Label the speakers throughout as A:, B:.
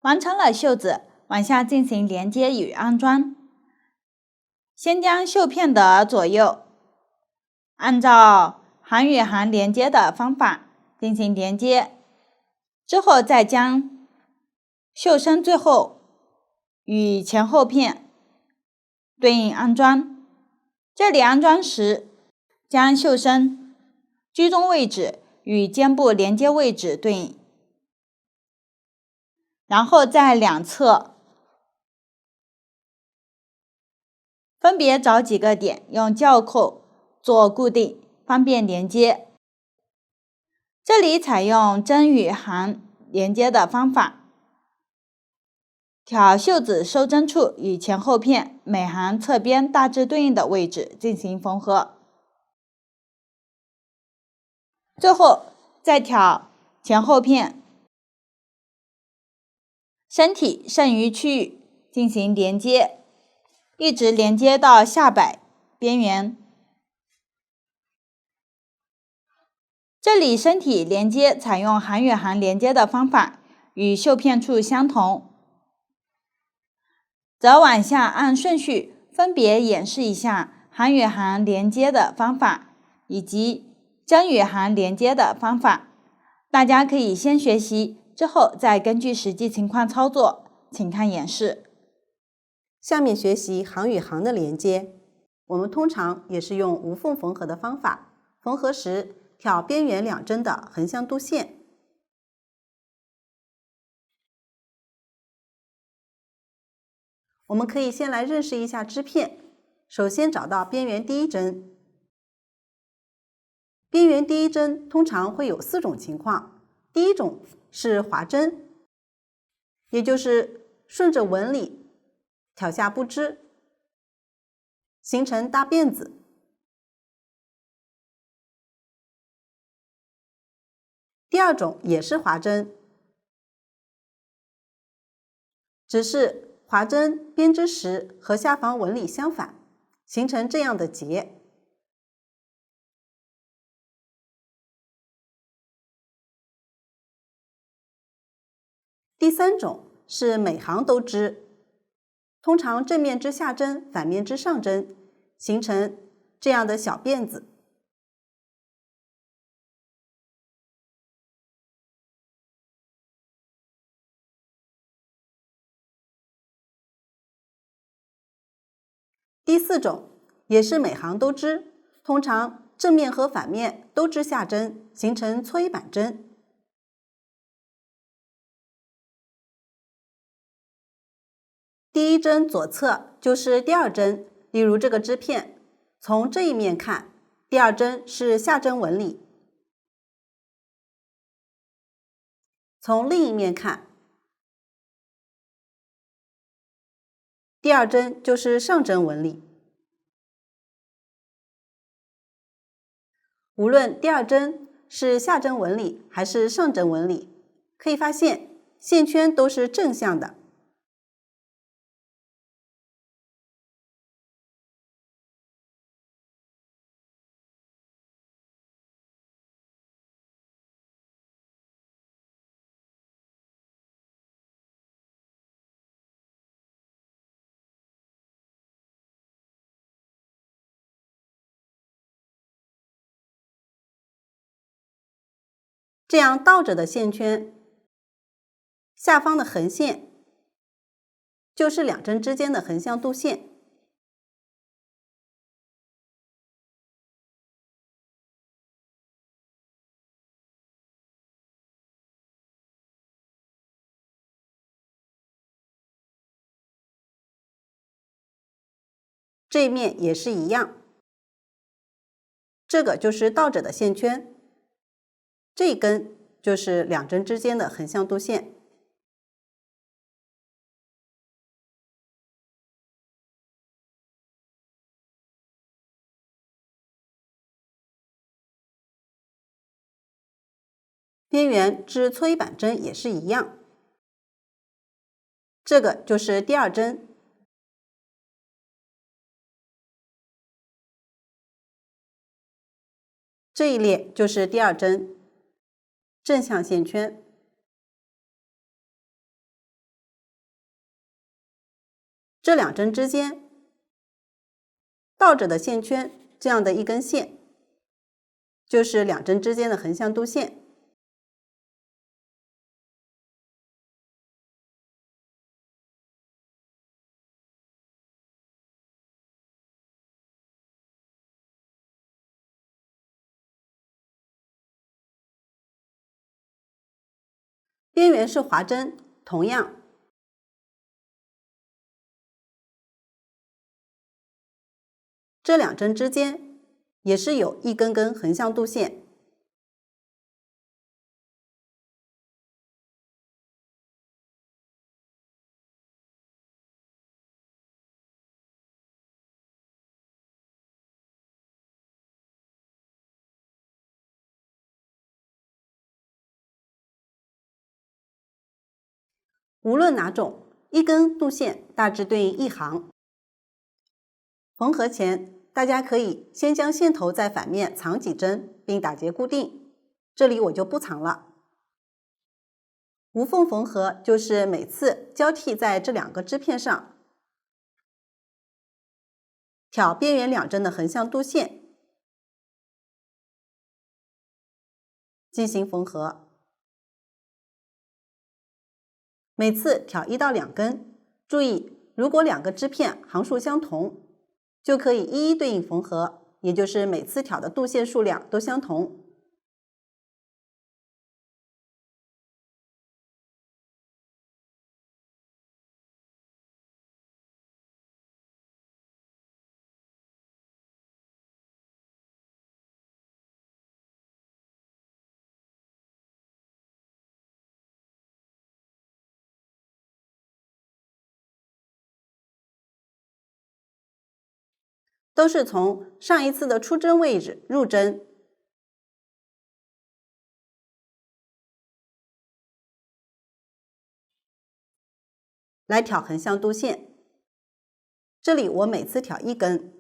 A: 完成了袖子，往下进行连接与安装。先将绣片的左右按照行与行连接的方法进行连接，之后再将袖身最后与前后片对应安装。这里安装时，将袖身居中位置与肩部连接位置对应，然后在两侧分别找几个点，用胶扣做固定，方便连接。这里采用针与行连接的方法，挑袖子收针处与前后片每行侧边大致对应的位置进行缝合，最后再挑前后片身体剩余区域进行连接，一直连接到下摆边缘。这里身体连接采用行与行连接的方法，与绣片处相同，则往下按顺序分别演示一下行与行连接的方法以及针与行连接的方法。大家可以先学习，之后再根据实际情况操作。请看演示。
B: 下面学习行与行的连接，我们通常也是用无缝缝合的方法，缝合时挑边缘两针的横向度线。我们可以先来认识一下织片，首先找到边缘第一针。边缘第一针通常会有4种情况，第一种是滑针，也就是顺着纹理挑下不织，形成大辫子。第二种也是滑针，只是滑针编织时和下方纹理相反，形成这样的结。第三种是每行都织，通常正面织下针，反面织上针，形成这样的小辫子。第四种也是每行都织，通常正面和反面都织下针，形成搓衣板针。第一针左侧就是第二针，例如这个织片，从这一面看，第二针是下针纹理；从另一面看，第二针就是上针纹理。无论第二针是下针纹理还是上针纹理，可以发现线圈都是正向的。这样倒着的线圈，下方的横线就是两针之间的横向度线。这一面也是一样，这个就是倒着的线圈，这一根就是两针之间的横向度线。边缘织搓衣板针也是一样，这个就是第二针，这一列就是第二针，正向线圈。这两针之间倒着的线圈，这样的一根线，就是两针之间的横向度线。边缘是划针，同样这两针之间也是有一根根横向度线。无论哪种，一根度线大致对应一行。缝合前，大家可以先将线头在反面藏几针，并打结固定。这里我就不藏了。无缝缝合就是每次交替在这两个织片上，挑边缘两针的横向度线，进行缝合。每次挑1到2根，注意，如果两个织片行数相同，就可以一一对应缝合，也就是每次挑的度线数量都相同。都是从上一次的出针位置入针，来挑横向度线。这里我每次挑1根。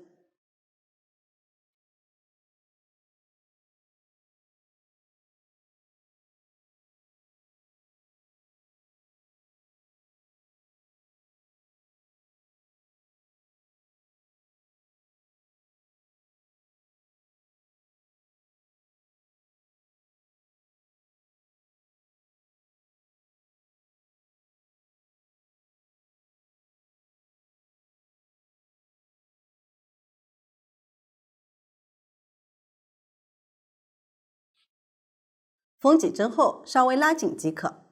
B: 缝几针后稍微拉紧即可。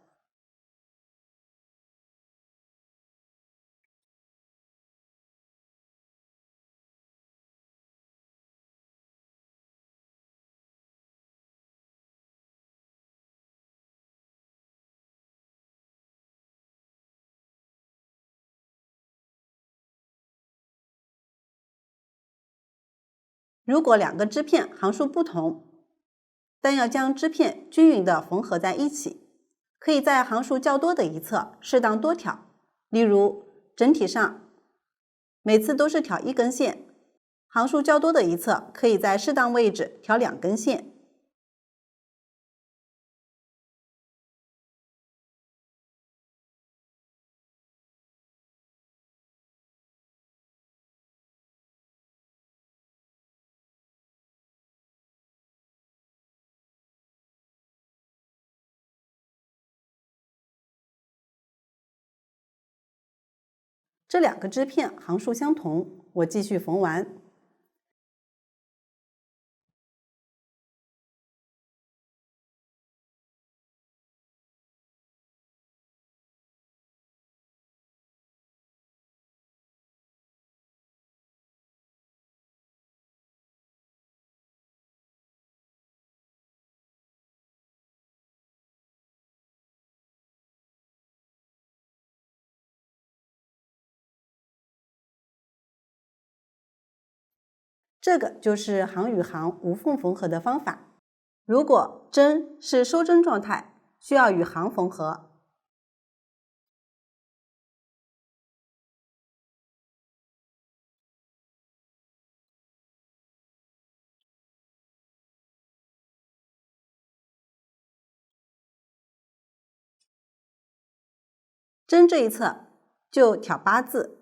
B: 如果两个织片行数不同，但要将织片均匀地缝合在一起，可以在行数较多的一侧适当多挑，例如整体上每次都是挑1根线，行数较多的一侧可以在适当位置挑2根线。这两个织片行数相同，我继续缝完。这个就是行与行无缝缝合的方法。如果针是收针状态，需要与行缝合。针这一侧就挑8字，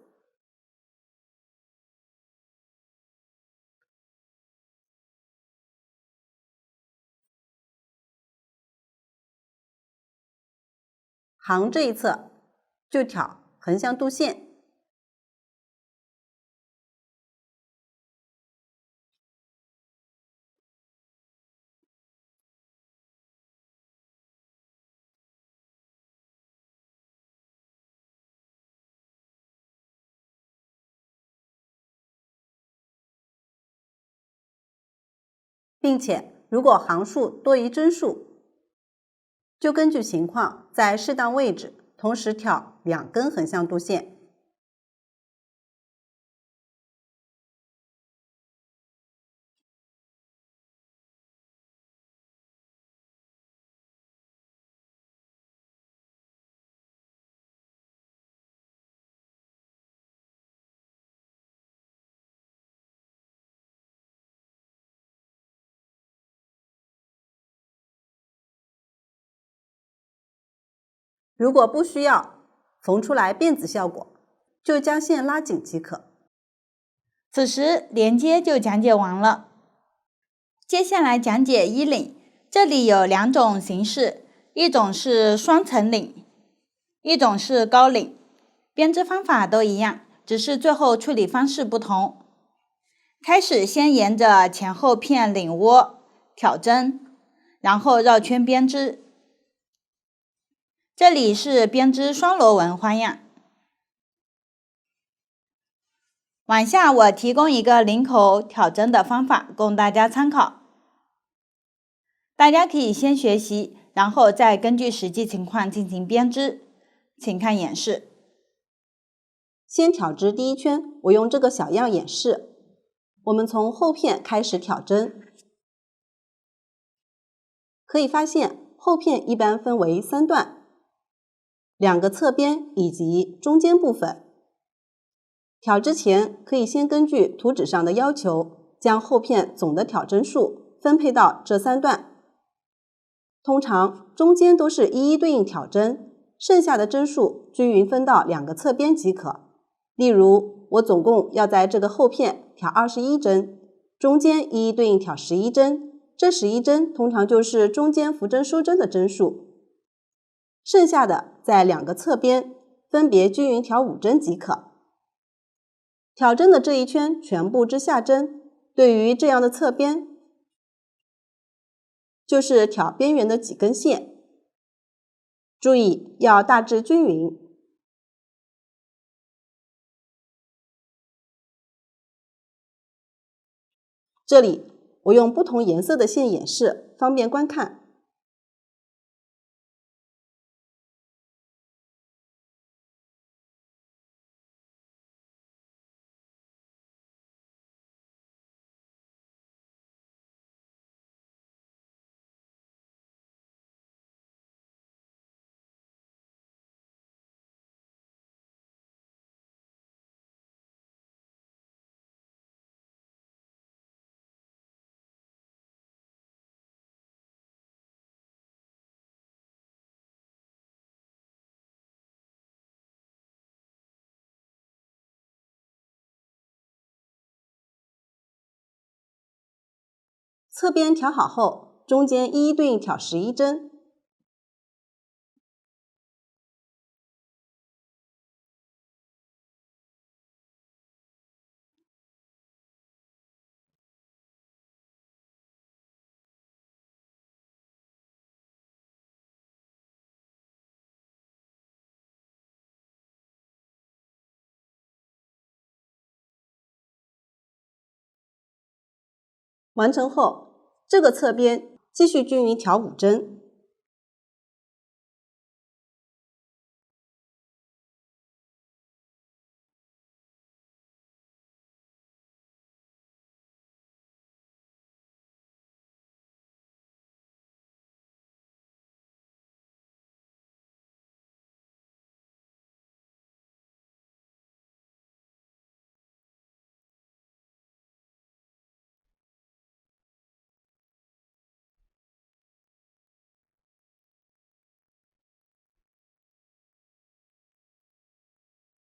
B: 行这一侧就挑横向度线。并且如果行数多于针数，就根据情况在适当位置同时挑2根横向度线。如果不需要缝出来辫子效果，就将线拉紧即可。
A: 此时连接就讲解完了。接下来讲解衣领，这里有2种形式，一种是双层领，一种是高领，编织方法都一样，只是最后处理方式不同。开始先沿着前后片领窝挑针，然后绕圈编织。这里是编织双螺纹花样。往下我提供一个领口挑针的方法供大家参考，大家可以先学习，然后再根据实际情况进行编织。请看演示。
B: 先挑织第一圈，我用这个小样演示。我们从后片开始挑针，可以发现后片一般分为3段，2个侧边以及中间部分。挑之前可以先根据图纸上的要求，将后片总的挑针数分配到这3段。通常中间都是一一对应挑针，剩下的针数均匀分到2个侧边即可。例如，我总共要在这个后片挑21针，中间一一对应挑11针，这11针通常就是中间浮针收针的针数，剩下的在2个侧边分别均匀挑5针即可。挑针的这一圈全部织下针，对于这样的侧边，就是挑边缘的几根线，注意要大致均匀。这里我用不同颜色的线演示，方便观看。侧边挑好后，中间一一对应挑11针。完成后，这个侧边继续均匀挑5针。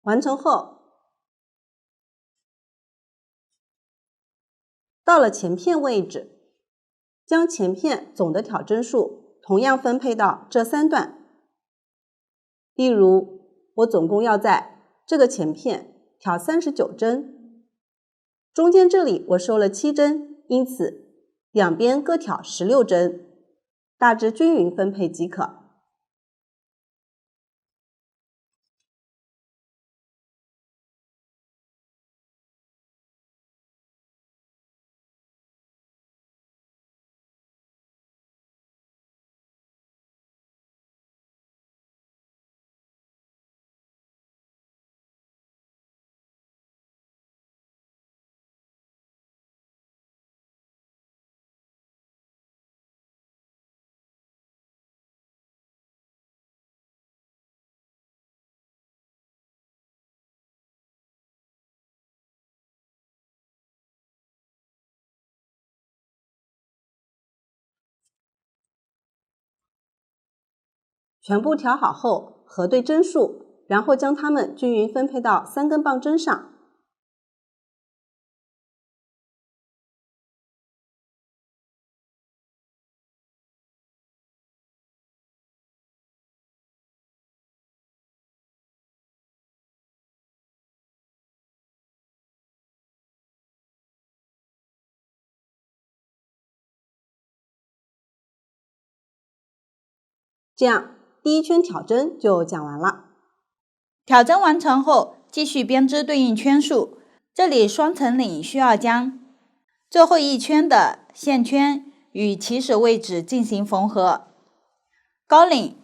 B: 完成后，到了前片位置，将前片总的挑针数同样分配到这3段。例如，我总共要在这个前片挑39针，中间这里我收了7针，因此两边各挑16针，大致均匀分配即可。全部调好后，核对针数，然后将它们均匀分配到3根棒针上。这样，第一圈挑针就讲完了。
A: 挑针完成后，继续编织对应圈数。这里双层领需要将最后一圈的线圈与起始位置进行缝合，高领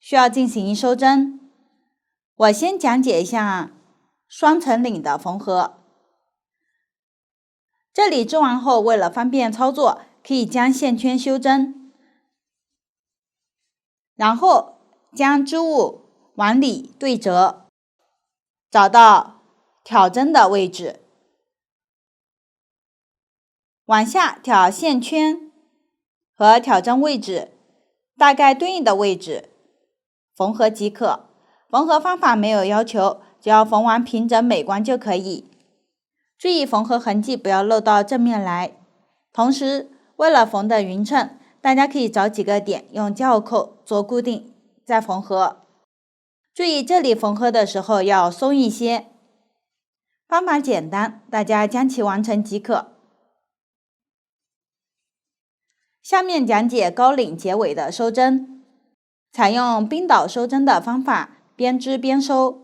A: 需要进行收针。我先讲解一下双层领的缝合。这里织完后，为了方便操作，可以将线圈修针，然后将织物往里对折，找到挑针的位置，往下挑线圈和挑针位置大概对应的位置，缝合即可。缝合方法没有要求，只要缝完平整美观就可以。注意缝合痕迹不要漏到正面来。同时，为了缝得匀称，大家可以找几个点用胶扣做固定，再缝合。注意这里缝合的时候要松一些。方法简单，大家将其完成即可。下面讲解高领结尾的收针，采用冰岛收针的方法，边织边收。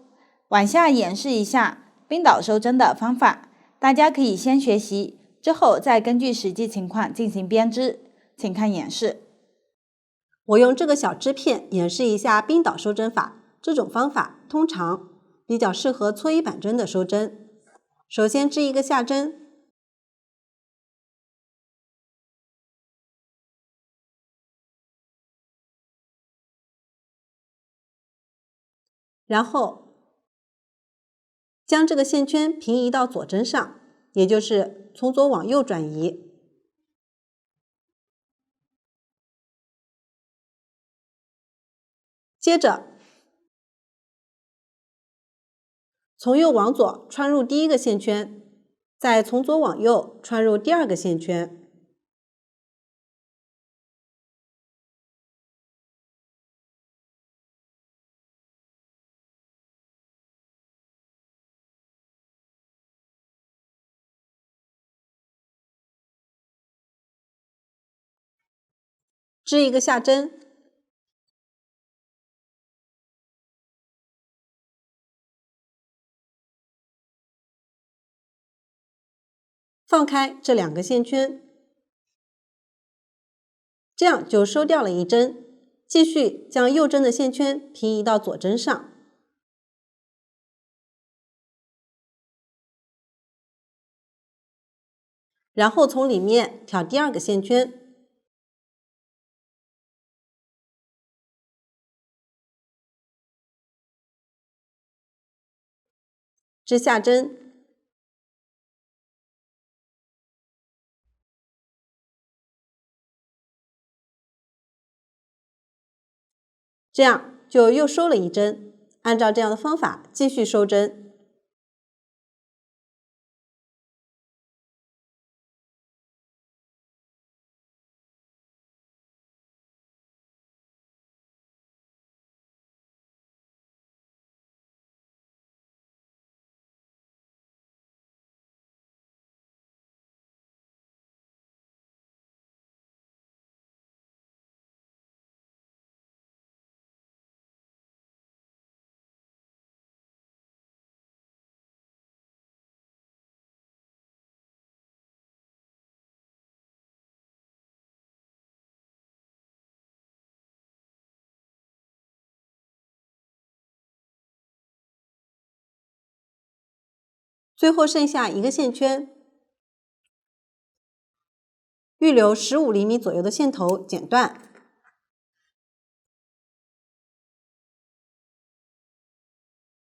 A: 往下演示一下冰岛收针的方法，大家可以先学习，之后再根据实际情况进行编织。请看演示。
B: 我用这个小织片演示一下冰岛收针法。这种方法通常比较适合搓衣板针的收针。首先织一个下针，然后将这个线圈平移到左针上，也就是从左往右转移。接着从右往左穿入第一个线圈，再从左往右穿入第二个线圈。织一个下针，放开这2个线圈，这样就收掉了一针。继续将右针的线圈平移到左针上，然后从里面挑第2个线圈，织下针，这样就又收了一针。按照这样的方法继续收针。最后剩下一个线圈，预留15厘米左右的线头剪断，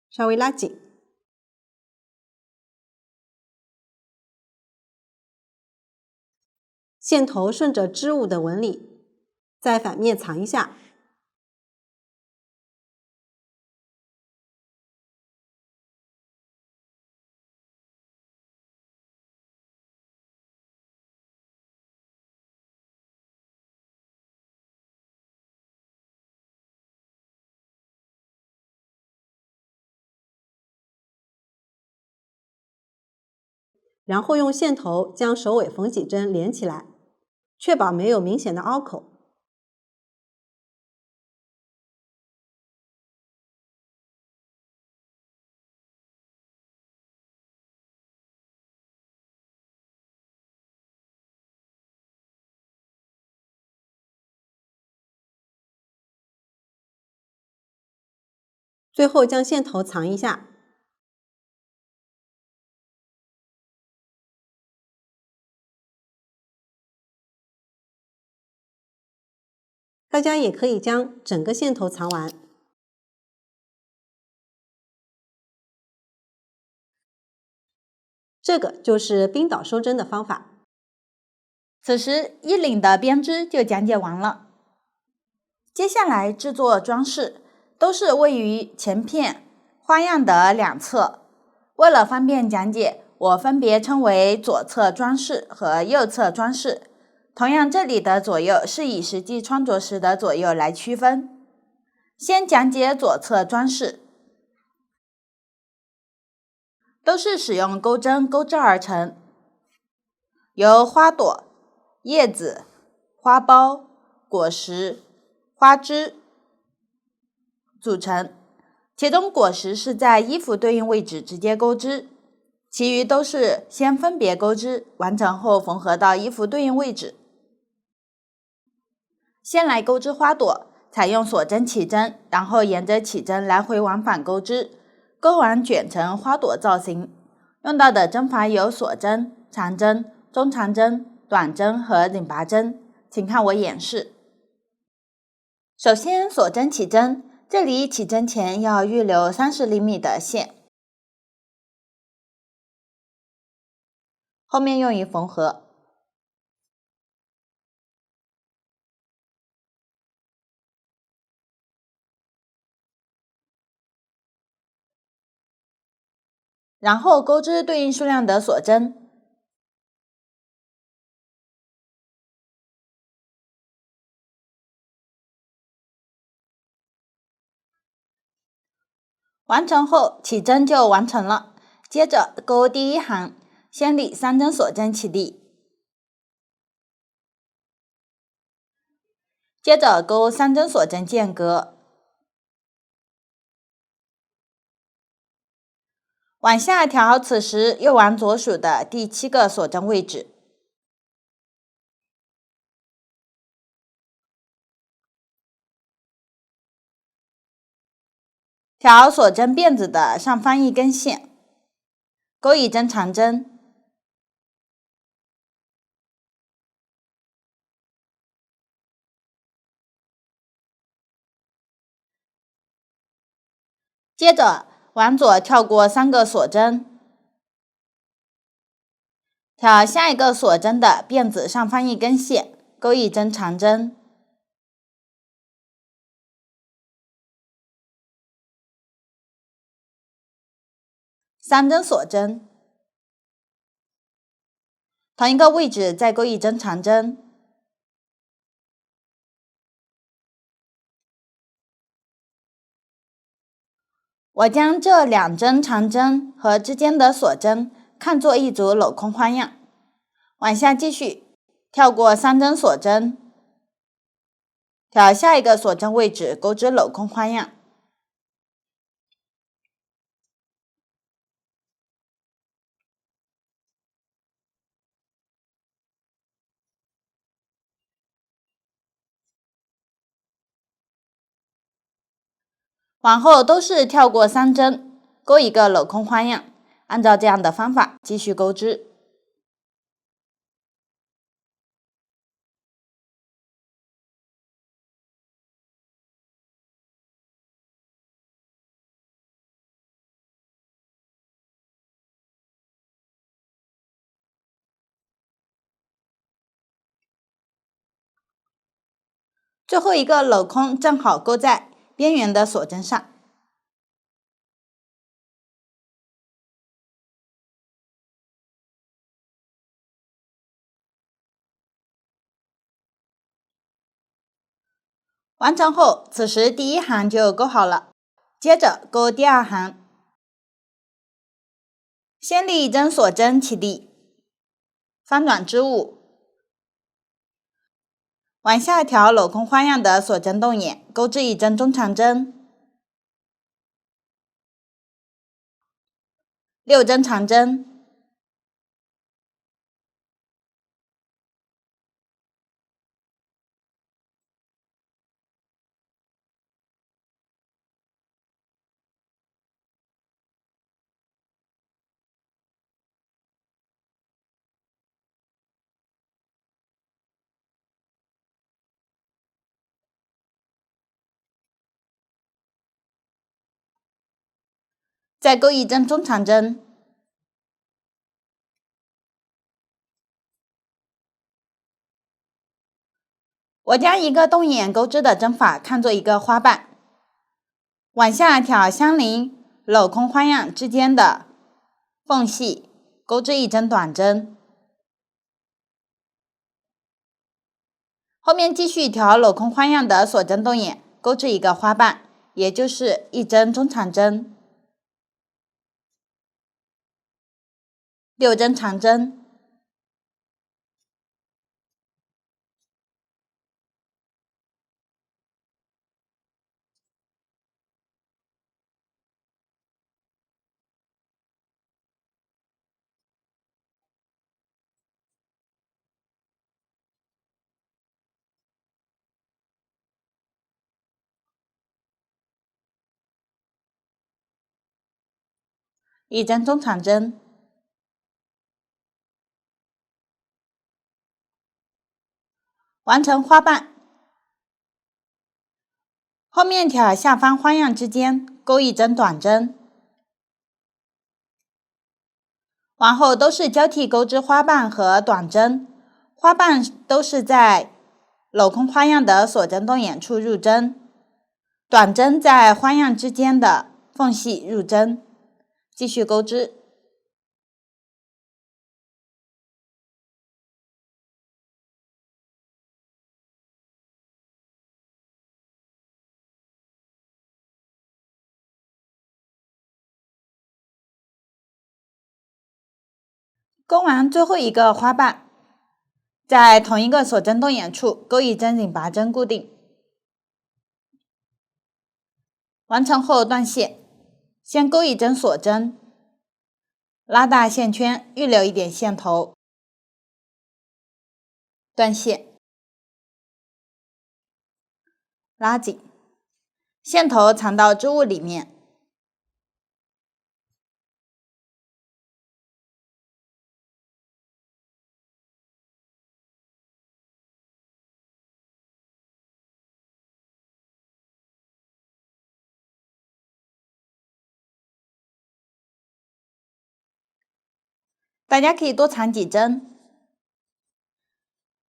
B: 稍微拉紧，线头顺着织物的纹理，在反面藏一下。然后用线头将首尾缝几针连起来，确保没有明显的凹口。最后将线头藏一下。大家也可以将整个线头藏完。这个就是冰岛收针的方法。
A: 此时衣领的编织就讲解完了。接下来制作装饰，都是位于前片花样的两侧。为了方便讲解，我分别称为左侧装饰和右侧装饰。同样，这里的左右是以实际穿着时的左右来区分。先讲解左侧装饰，都是使用钩针钩织而成，由花朵、叶子、花苞、果实、花枝组成，其中果实是在衣服对应位置直接钩织，其余都是先分别钩织，完成后缝合到衣服对应位置。先来钩织花朵，采用锁针起针，然后沿着起针来回往返钩织，钩完卷成花朵造型。用到的针法有锁针、长针、中长针、短针和拧拔针，请看我演示。首先锁针起针，这里起针前要预留30厘米的线，后面用于缝合。然后钩织对应数量的锁针，完成后起针就完成了。接着钩第一行，先理3针锁针起立，接着钩3针锁针间隔，往下调，此时又往左数的第7个锁针位置。调锁针辫子的上方一根线，钩一针长针，接着往左跳过3个锁针，调下一个锁针的辫子上方一根线，钩一针长针，3针锁针，同一个位置再钩一针长针，我将这2针长针和之间的锁针看作一组镂空花样，往下继续跳过3针锁针，调下一个锁针位置钩织镂空花样。往后都是跳过3针，钩一个镂空花样，按照这样的方法继续钩织。最后一个镂空正好钩在边缘的锁针上。完成后，此时第一行就钩好了，接着钩第二行。先立一针锁针起立，翻转织物，往下调镂空花样的锁针洞眼，钩织一针中长针，6针长针，再钩一针中长针。我将一个洞眼钩织的针法看作一个花瓣，往下挑相邻镂空花样之间的缝隙，钩织一针短针，后面继续调镂空花样的锁针洞眼，钩织一个花瓣，也就是一针中长针，6针长针，一针中长针，完成花瓣。后面挑下方花样之间钩一针短针，往后都是交替钩织花瓣和短针，花瓣都是在镂空花样的锁针洞眼处入针，短针在花样之间的缝隙入针，继续钩织。钩完最后一个花瓣，在同一个锁针洞眼处钩一针引拔针固定。完成后断线，先钩一针锁针，拉大线圈，预留一点线头，断线，拉紧，线头藏到织物里面。大家可以多藏几针，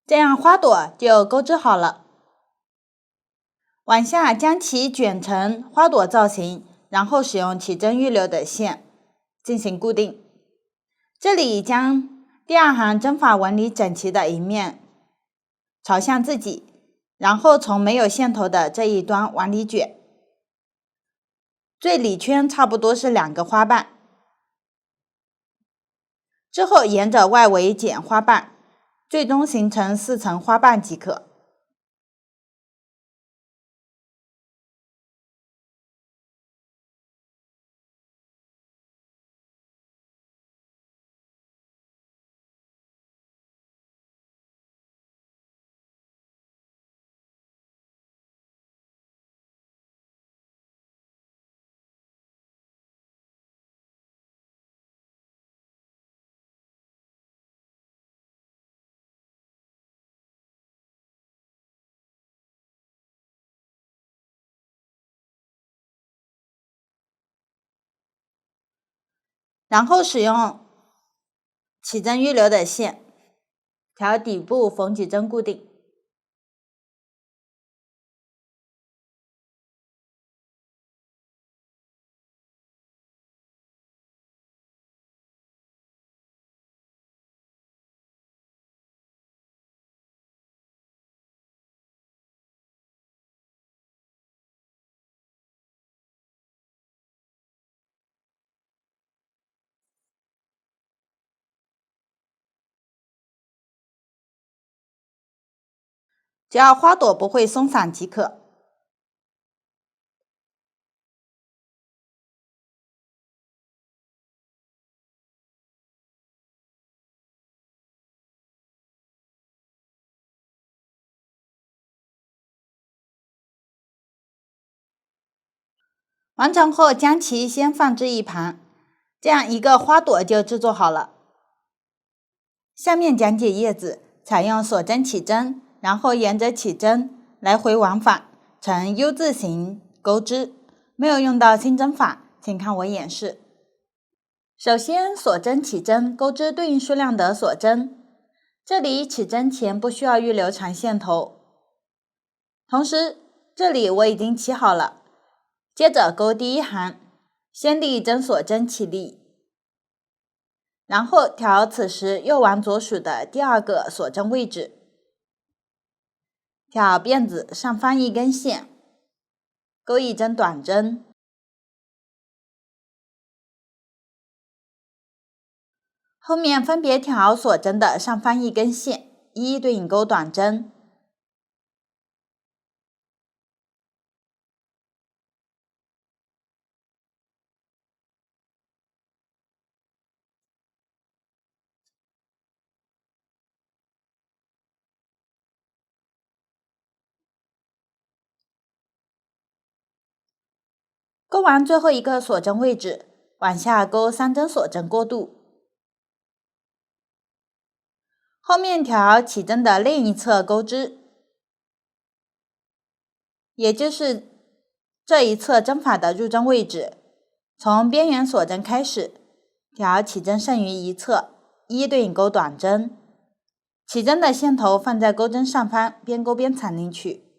A: 这样花朵就钩织好了。往下将其卷成花朵造型，然后使用起针预留的线进行固定。这里将第二行针法纹理整齐的一面朝向自己，然后从没有线头的这一端往里卷，最里圈差不多是2个花瓣。之后沿着外围剪花瓣，最终形成4层花瓣即可。然后使用起针预留的线调底部缝几针固定。只要花朵不会松散即可。完成后将其先放置一旁，这样一个花朵就制作好了。下面讲解叶子，采用锁针起针，然后沿着起针来回往返，呈 U 字形钩织。没有用到新针法，请看我演示。首先锁针起针，钩织对应数量的锁针。这里起针前不需要预留长线头，同时这里我已经起好了。接着钩第一行，先立针锁针起立，然后调此时右往左数的第二个锁针位置，挑辫子上方一根线，钩一针短针，后面分别挑锁针的上方一根线，一一对应钩短针。钩完最后一个锁针位置，往下钩3针锁针过渡。后面调起针的另一侧钩织，也就是这一侧针法的入针位置，从边缘锁针开始，调起针剩余一侧，一对应钩短针，起针的线头放在钩针上方，边钩边缠进去。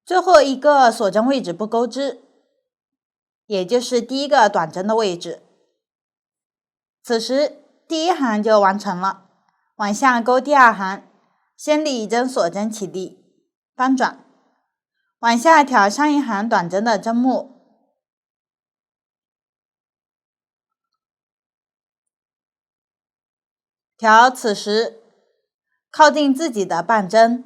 A: 最后一个锁针位置不钩织，也就是第一个短针的位置。此时第一行就完成了，往下钩第二行，先立一针锁针起立，翻转，往下挑上一行短针的针目，调此时靠近自己的半针，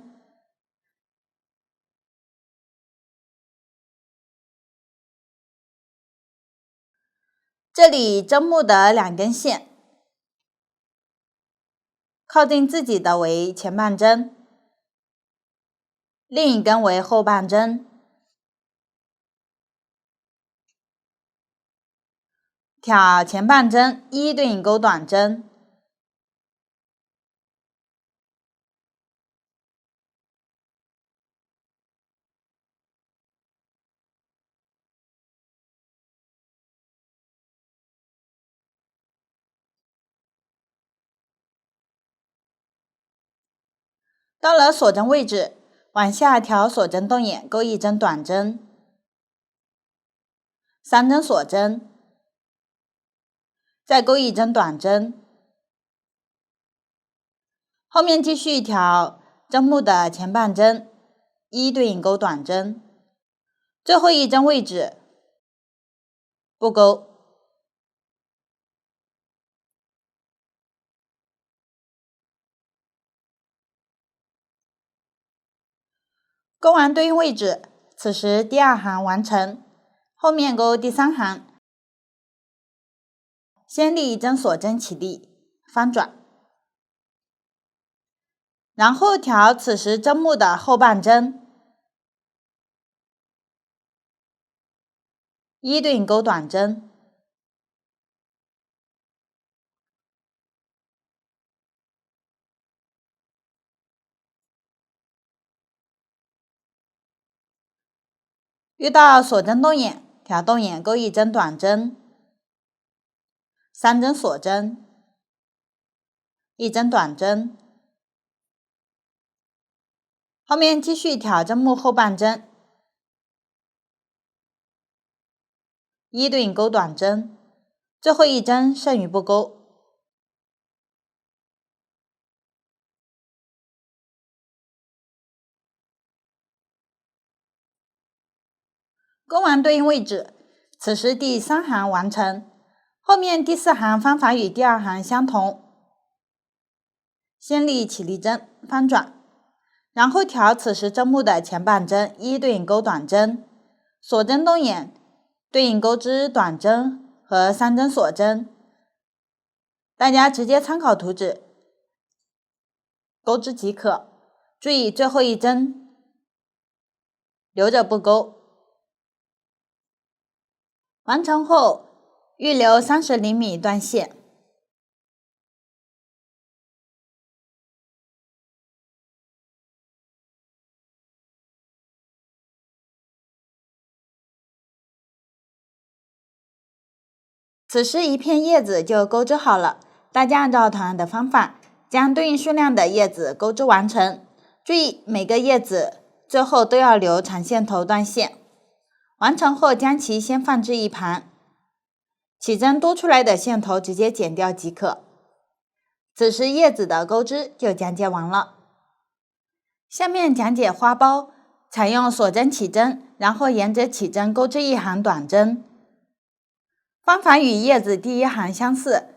A: 这里针目的2根线，靠近自己的为前半针，另一根为后半针，挑前半针，一对应钩短针，到了锁针位置，往下调锁针动眼，钩一针短针，3针锁针，再钩一针短针，后面继续调针目的前半针，一对应钩短针，最后一针位置不钩。钩完对应位置，此时第2行完成，后面钩第3行，先立一针锁针起立，翻转，然后调此时针目的后半针，一对应钩短针，遇到锁针动眼，调动眼钩一针短针，三针锁针，一针短针，后面继续调针目后半针，一对应钩短针，最后一针剩余不钩。钩完对应位置，此时第3行完成，后面第4行方法与第2行相同，先立起立针翻转，然后调此时针目的前半针，一对应钩短针，锁针动眼对应钩织短针和3针锁针，大家直接参考图纸钩织即可，注意最后一针留着不钩。完成后预留30厘米断线。此时一片叶子就钩织好了，大家按照同样的方法将对应数量的叶子钩织完成。注意每个叶子最后都要留长线头断线。完成后将其先放置一旁，起针多出来的线头直接剪掉即可。此时叶子的钩织就讲解完了。下面讲解花苞，采用锁针起针，然后沿着起针钩织一行短针。方法与叶子第1行相似，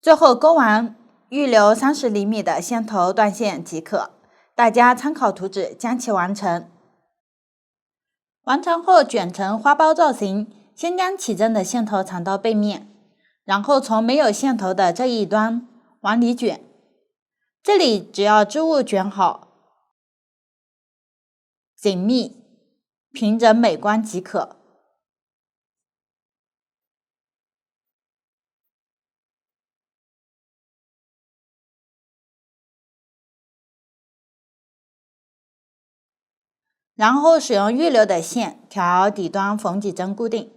A: 最后钩完预留30厘米的线头断线即可。大家参考图纸将其完成。完成后卷成花苞造型，先将起针的线头藏到背面，然后从没有线头的这一端往里卷，这里只要织物卷好、紧密、平整美观即可。然后使用预留的线调底端缝几针固定。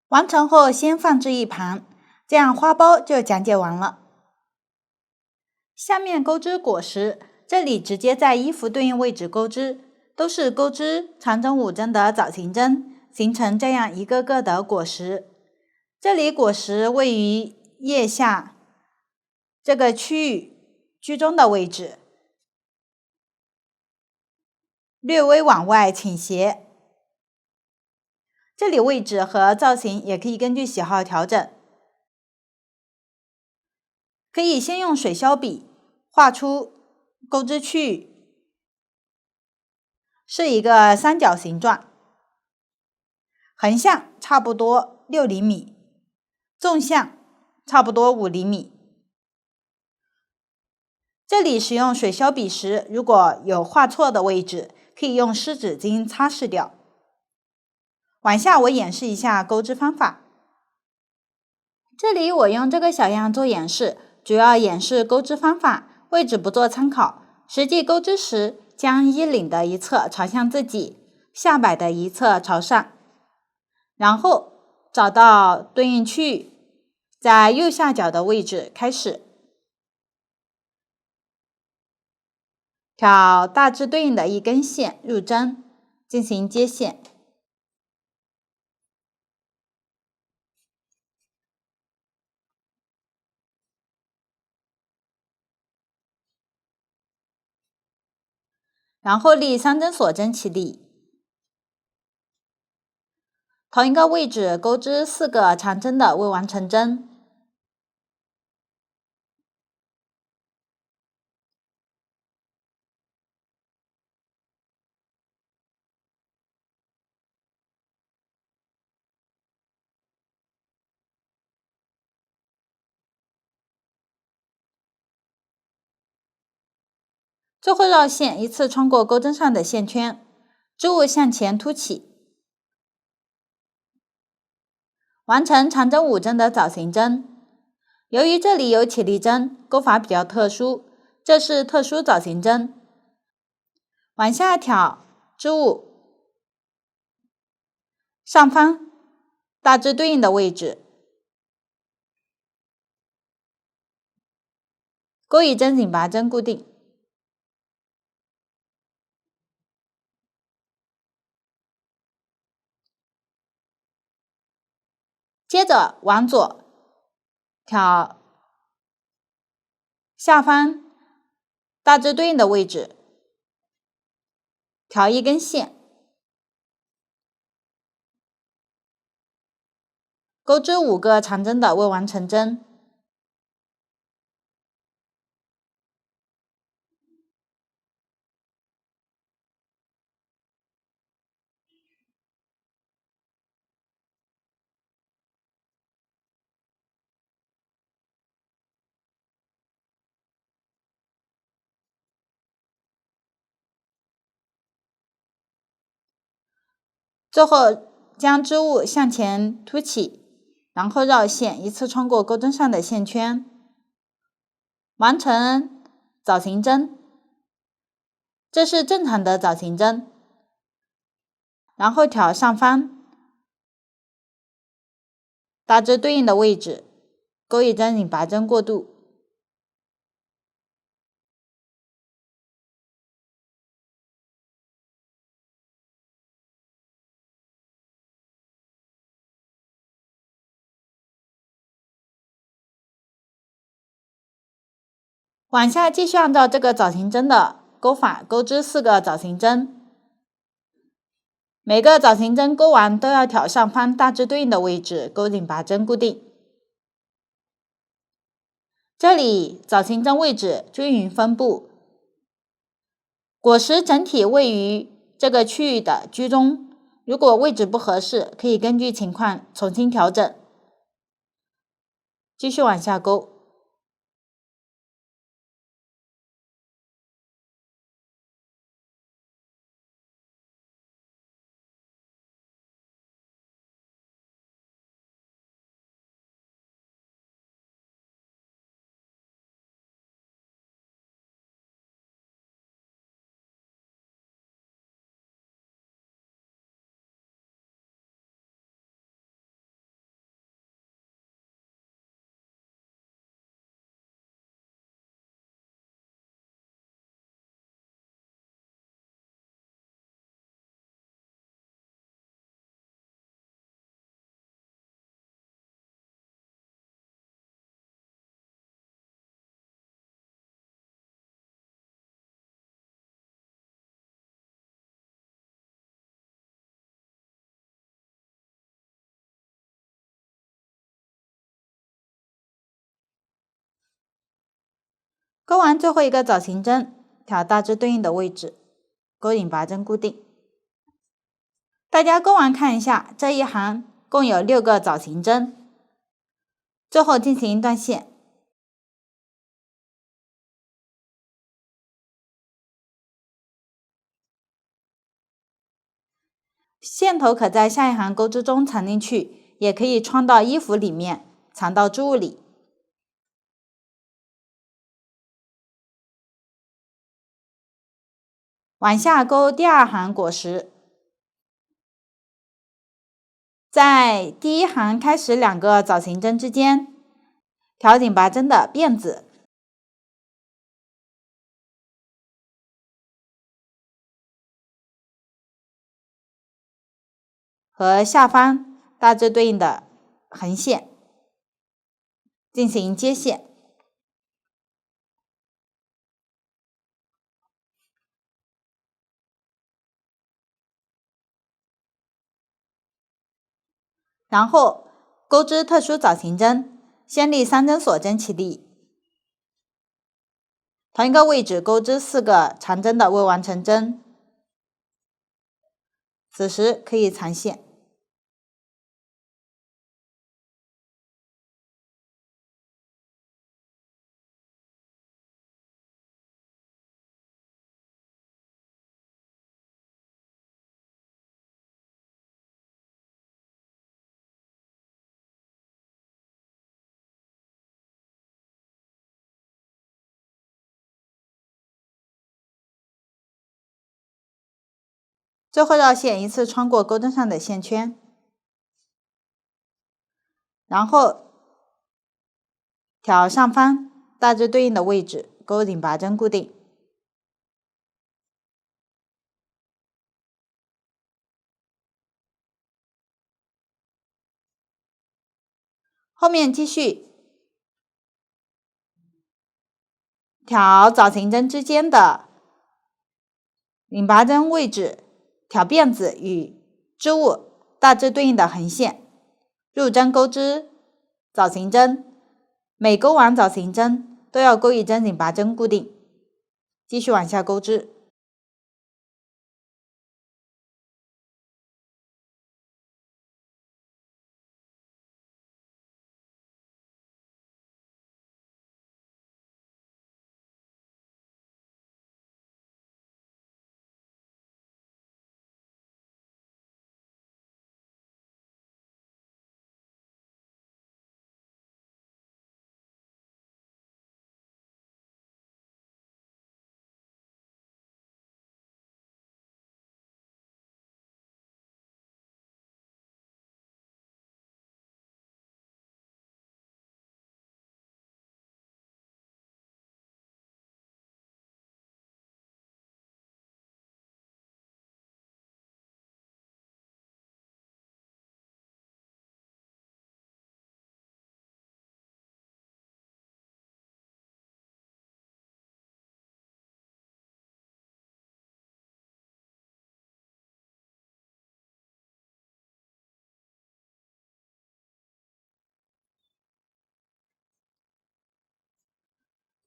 A: 完成后先放置一旁，这样花苞就讲解完了。下面钩织果实，这里直接在衣服对应位置钩织，都是钩织长针5针的枣形针，形成这样一个个的果实。这里果实位于腋下这个区域居中的位置，略微往外倾斜。这里位置和造型也可以根据喜好调整。可以先用水削笔画出钩织区域，是一个三角形状，横向差不多6厘米，纵向差不多5厘米。这里使用水削笔时，如果有画错的位置，可以用湿纸巾擦拭掉。往下我演示一下钩织方法。这里我用这个小样做演示，主要演示钩织方法，位置不做参考。实际钩织时，将衣领的一侧朝向自己，下摆的一侧朝上，然后找到对应区域，在右下角的位置开始挑大致对应的一根线入针，进行接线。然后立3针锁针起立。同一个位置钩织4个长针的未完成针。最后绕线，依次穿过钩针上的线圈，织物向前凸起，完成长针5针的枣形针。由于这里有起立针，钩法比较特殊，这是特殊枣形针。往下挑织物上方大致对应的位置，钩一针紧拔针固定。接着往左挑下方大致对应的位置，挑一根线，钩织5个长针的未完成针。最后将织物向前凸起，然后绕线，依次穿过钩针上的线圈，完成枣形针。这是正常的枣形针。然后挑上方大致对应的位置，钩一针紧拔针过渡。往下继续按照这个枣形针的钩法钩织4个枣形针，每个枣形针钩完都要挑上方大致对应的位置，钩紧拔针固定。这里枣形针位置均匀分布，果实整体位于这个区域的居中，如果位置不合适，可以根据情况重新调整。继续往下钩。钩完最后一个枣形针，挑大致对应的位置，钩紧拔针固定。大家钩完看一下，这一行共有6个枣形针，最后进行断线。线头可在下一行钩织中藏进去，也可以穿到衣服里面，藏到织物里。往下钩第2行果实，在第1行开始2个枣形针之间，挑紧拔针的辫子，和下方大致对应的横线进行接线。然后钩织特殊藻形针，先立3针锁针起立，同一个位置钩织4个长针的未完成针，此时可以藏线。最后绕线一次穿过钩针上的线圈，然后挑上方大致对应的位置，钩拧拔针固定。后面继续挑藻形针之间的拧拔针位置，挑辫子与织物大致对应的横线，入针钩织藻形针，每钩完藻形针都要钩一针拧拔针固定，继续往下钩织。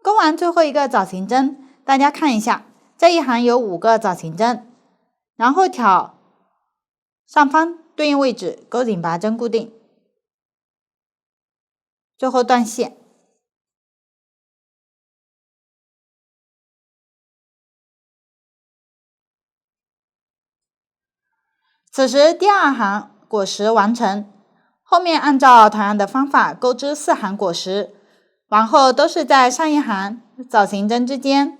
A: 钩完最后一个藻形针，大家看一下，这一行有5个藻形针，然后挑上方对应位置，钩拧拔针固定，最后断线。此时第2行果实完成，后面按照同样的方法钩织4行果实，往后都是在上一行藻形针之间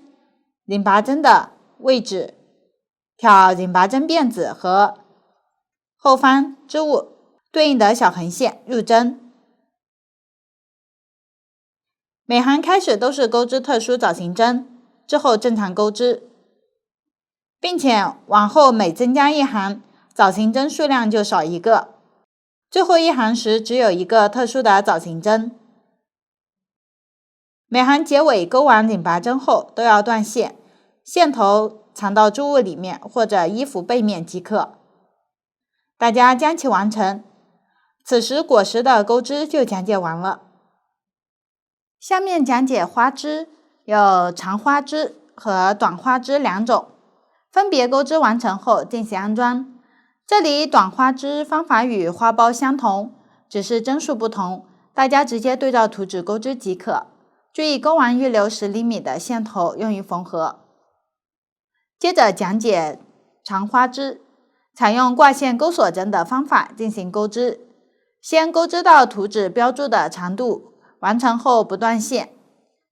A: 拧拔针的位置挑拧拔针辫子和后方织物对应的小横线入针。每行开始都是钩织特殊藻形针，之后正常钩织，并且往后每增加一行，藻形针数量就少1个，最后一行时只有1个特殊的藻形针。每行结尾钩完拧拔针后都要断线，线头藏到织物里面或者衣服背面即可。大家将其完成。此时果实的钩织就讲解完了。下面讲解花枝，有长花枝和短花枝2种，分别钩织完成后进行安装。这里短花枝方法与花苞相同，只是针数不同，大家直接对照图纸钩织即可。注意钩完预留10厘米的线头用于缝合。接着讲解长花枝，采用挂线钩锁针的方法进行钩织，先钩织到图纸标注的长度，完成后不断线，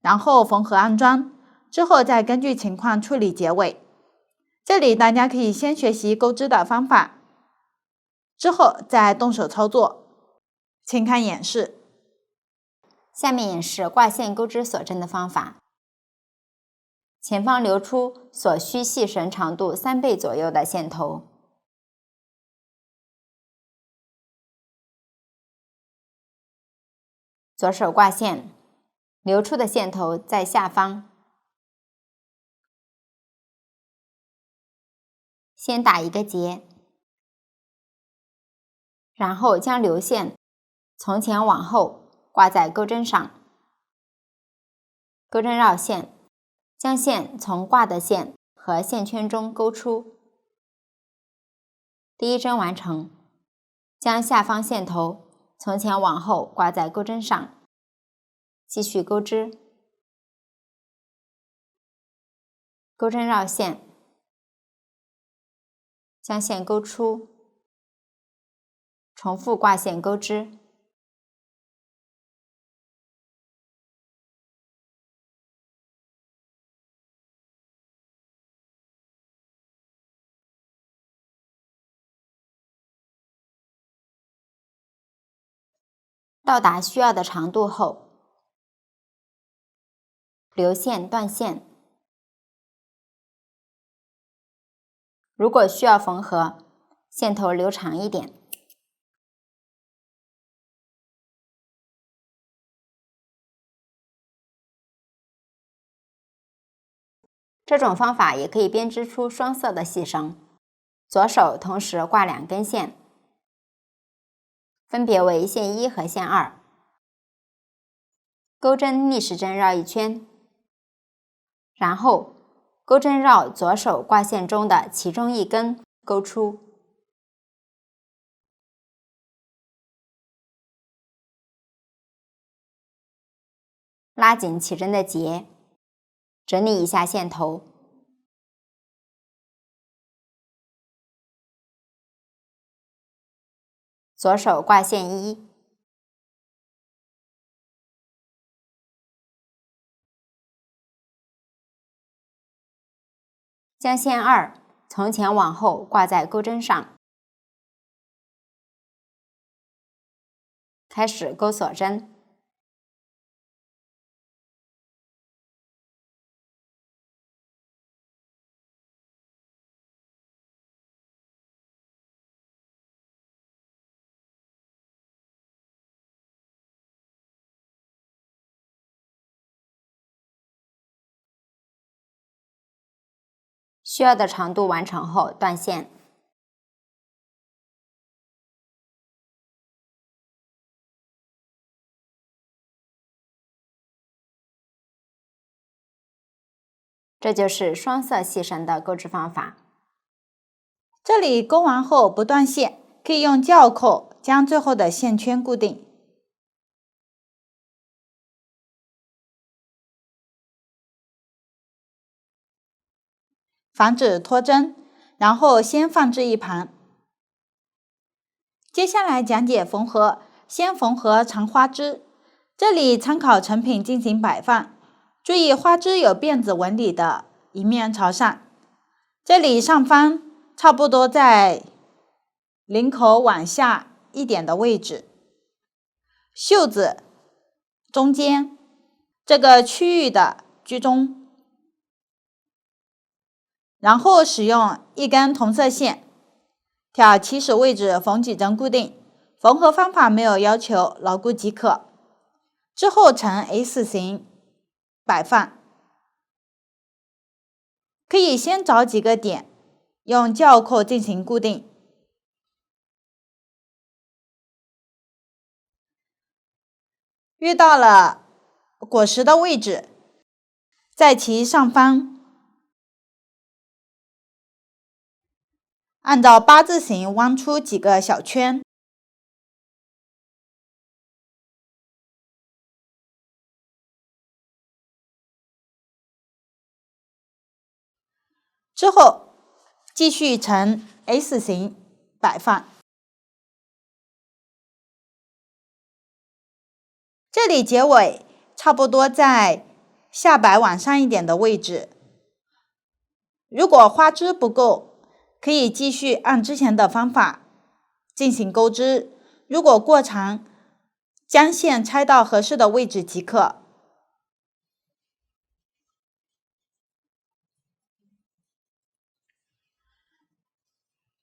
A: 然后缝合安装，之后再根据情况处理结尾。这里大家可以先学习钩织的方法，之后再动手操作。请看演示。
C: 下面演示挂线钩织锁针的方法。前方留出所需细绳长度3倍左右的线头，左手挂线，留出的线头在下方，先打一个结，然后将流线从前往后挂在钩针上，钩针绕线，将线从挂的线和线圈中勾出。第一针完成，将下方线头从前往后挂在钩针上，继续钩织，钩针绕线，将线勾出，重复挂线钩织。到达需要的长度后，留线断线。如果需要缝合，线头留长一点。这种方法也可以编织出双色的细绳，左手同时挂2根线，分别为线1和线2，钩针逆时针绕一圈，然后钩针绕左手挂线中的其中一根勾出，拉紧起针的结，整理一下线头，左手挂线1，将线2从前往后挂在钩针上，开始钩锁针。需要的长度完成后断线。这就是双色细绳的钩织方法。
A: 这里钩完后不断线，可以用铰扣将最后的线圈固定，防止脱针，然后先放置一旁。接下来讲解缝合，先缝合长花枝，这里参考成品进行摆放，注意花枝有辫子纹理的一面朝上，这里上方差不多在领口往下一点的位置，袖子中间这个区域的居中，然后使用一根同色线挑起始位置缝几针固定，缝合方法没有要求，牢固即可。之后呈 S 形摆放，可以先找几个点，用铰扣进行固定。遇到了果实的位置，在其上方按照8字形弯出几个小圈，之后继续呈 S 形摆放。这里结尾差不多在下摆往上一点的位置，如果花枝不够，可以继续按之前的方法进行钩织，如果过长，将线拆到合适的位置即可。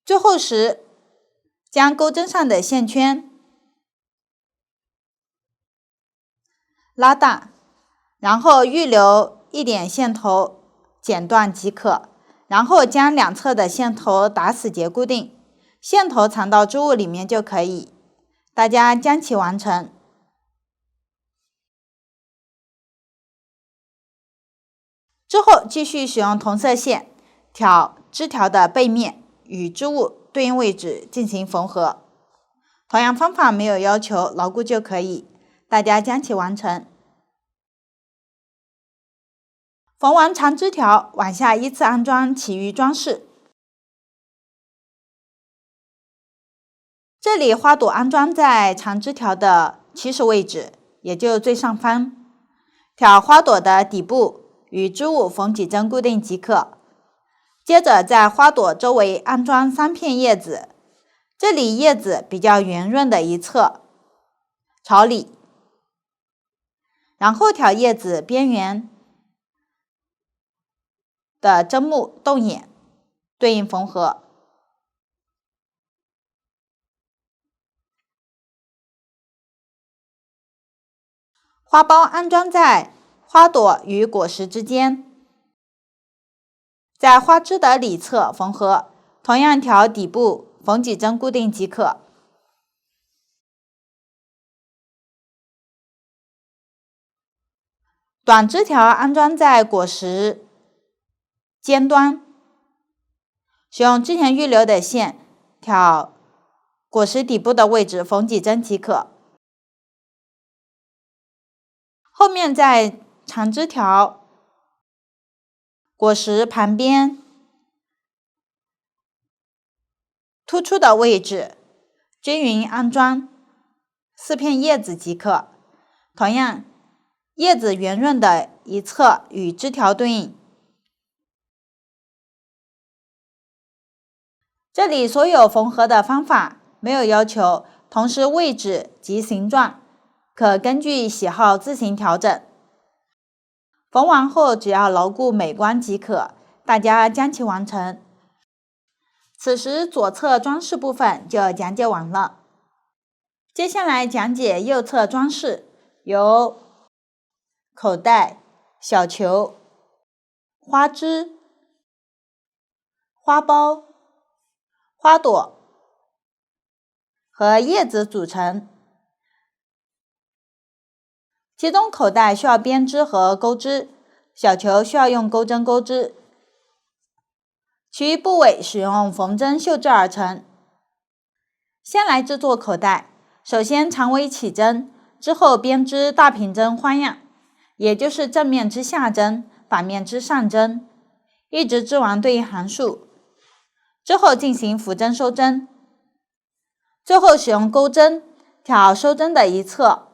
A: 最后时，将钩针上的线圈拉大，然后预留一点线头剪断即可，然后将两侧的线头打死结固定，线头藏到织物里面就可以。大家将其完成。之后继续使用同色线挑织条的背面，与织物对应位置进行缝合。同样方法没有要求牢固就可以，大家将其完成。缝完长织条，往下依次安装其余装饰。这里花朵安装在长织条的起始位置，也就最上方。挑花朵的底部，与织物缝几针固定即可。接着在花朵周围安装3片叶子，这里叶子比较圆润的一侧朝里，然后挑叶子边缘的针目洞眼对应缝合。花苞安装在花朵与果实之间，在花枝的里侧缝合，同样挑底部缝几针固定即可。短枝条安装在果实尖端，使用之前预留的线挑果实底部的位置缝几针即可。后面在长枝条果实旁边突出的位置均匀安装4片叶子即可。同样，叶子圆润的一侧与枝条对应。这里所有缝合的方法没有要求，同时位置及形状可根据喜好自行调整。缝完后只要牢固美观即可，大家将其完成。此时左侧装饰部分就讲解完了。接下来讲解右侧装饰，由口袋、小球、花枝、花苞、花朵和叶子组成。其中口袋需要编织和钩织，小球需要用钩针钩织，其余部位使用缝针绣制而成。先来制作口袋，首先长尾起针，之后编织大平针花样，也就是正面织下针，反面织上针，一直织完对应行数，之后进行浮针收针，最后使用钩针挑收针的一侧，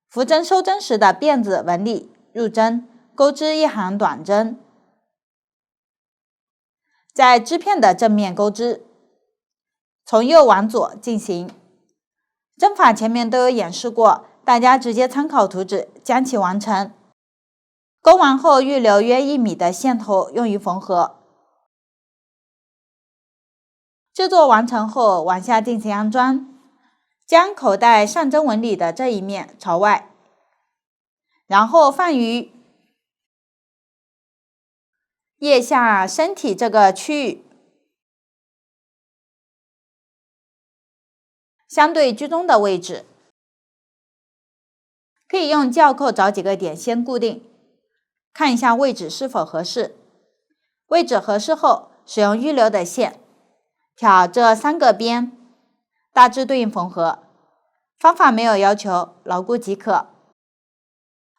A: 浮针收针时的辫子纹理入针，钩织一行短针，在织片的正面钩织，从右往左进行。针法前面都有演示过，大家直接参考图纸将其完成。钩完后预留约1米的线头用于缝合。制作完成后往下进行安装，将口袋上针纹理的这一面朝外，然后放于腋下身体这个区域，相对居中的位置，可以用铰扣找几个点先固定，看一下位置是否合适。位置合适后，使用预留的线挑这3个边，大致对应缝合。方法没有要求，牢固即可。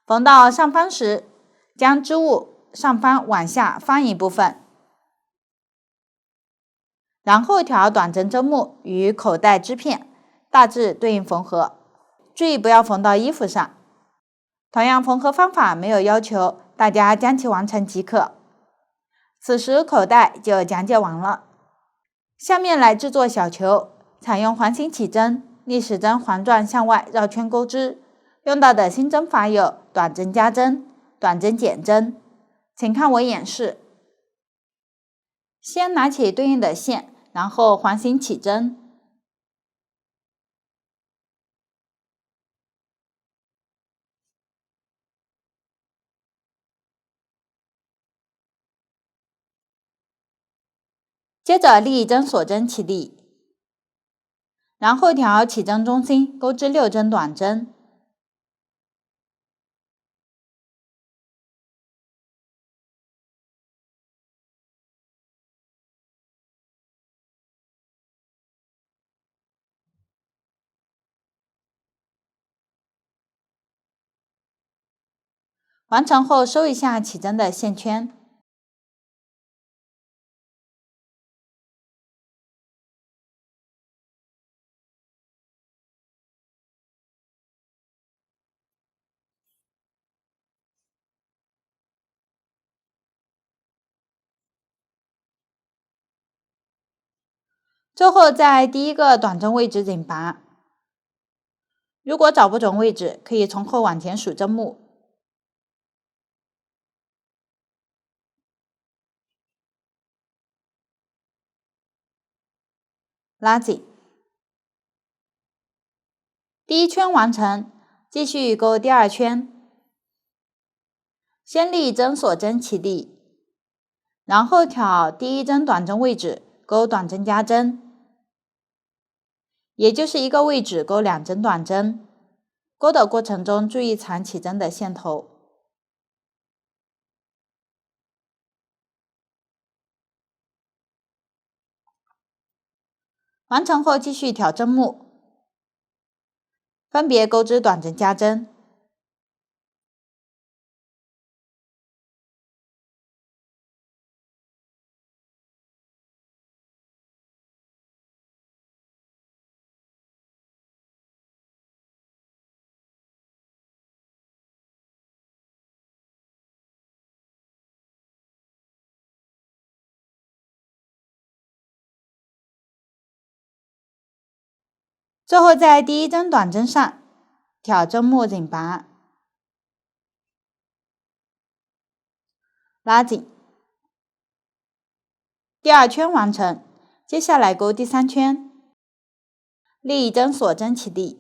A: 缝到上方时，将织物上方往下翻一部分，然后挑短针针目与口袋织片大致对应缝合，注意不要缝到衣服上。同样缝合方法没有要求，大家将其完成即可。此时口袋就讲解完了。下面来制作小球，采用环形起针、逆时针环状向外绕圈钩织。用到的新针法有短针加针、短针减针，请看我演示。先拿起对应的线，然后环形起针，接着立一针锁针起立，然后调起针中心，钩织6针短针。完成后收一下起针的线圈。最后在第一个短针位置引拔，如果找不准位置，可以从后往前数针目。拉紧。第一圈完成，继续钩第二圈。先立针锁针起立，然后挑第一针短针位置钩短针加针，也就是一个位置钩2针短针。钩的过程中注意藏起针的线头。完成后继续挑针目，分别钩织短针加针。最后在第一针短针上挑针目引拔，拉紧。第二圈完成，接下来钩第3圈，立针锁针起立，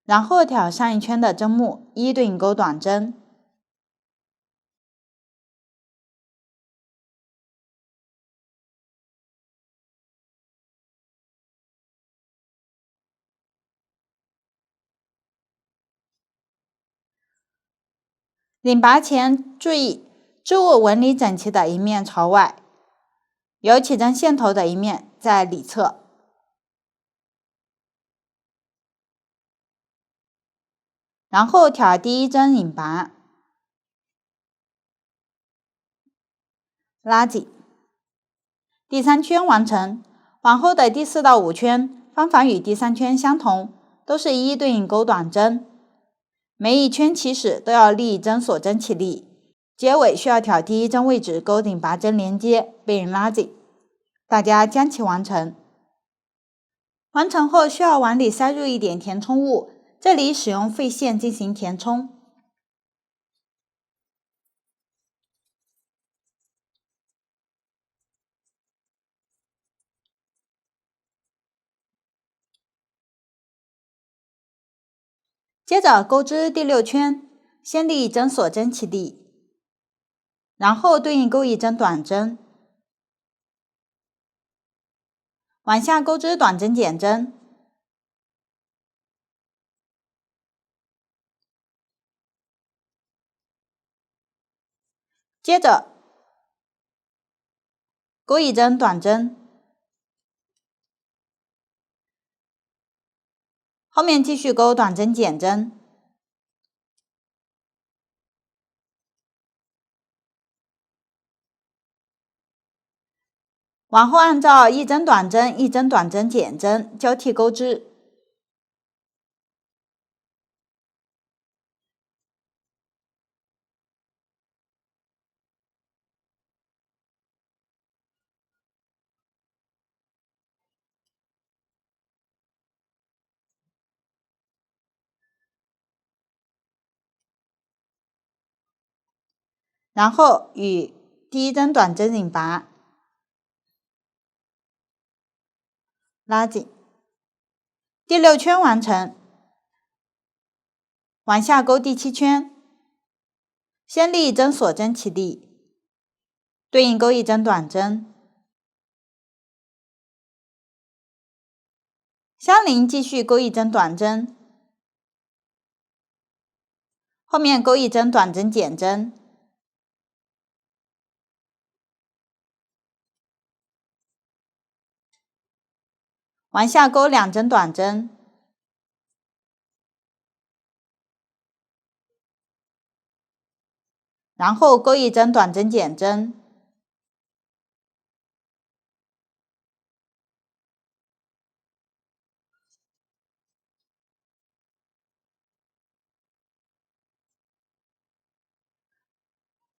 A: 然后挑上一圈的针目，一一对应钩短针。引拔前注意织物纹理整齐的一面朝外，有起针线头的一面在里侧。然后挑第一针引拔，拉紧。第3圈完成，往后的第4到5圈方法与第3圈相同，都是一一对应钩短针。每一圈起始都要立针锁针起立，结尾需要挑第一针位置钩引拔针连接并拉紧。大家将其完成。完成后需要碗里塞入一点填充物，这里使用废线进行填充。接着钩织第6圈，先立针锁针起立，然后对应钩一针短针，往下钩织短针减针，接着钩一针短针，后面继续钩短针减针，往后按照一针短针一针短针减针交替钩织。然后与第一针短针引拔，拉紧。第6圈完成，往下钩第7圈，先立针锁针起立，对应钩一针短针，相邻继续钩一针短针，后面钩一针短针减针，往下钩2针短针，然后钩一针短针减针，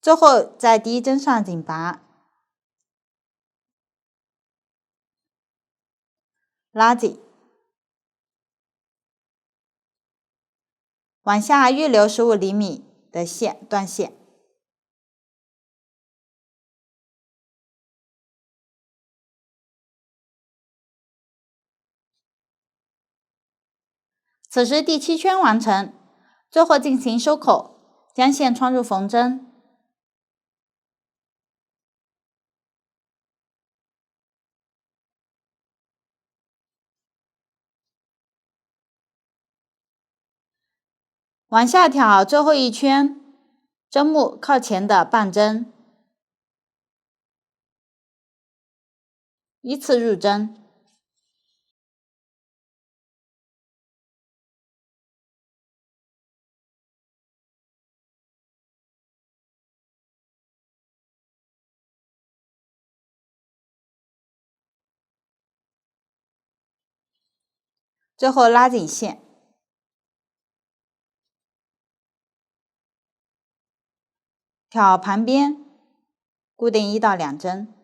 A: 最后在第一针上紧拔，拉紧，往下预留15厘米的线断线。此时第7圈完成，最后进行收口，将线穿入缝针。往下挑最后一圈，针目靠前的半针，依次入针。最后拉紧线，挑旁边，固定1到2针。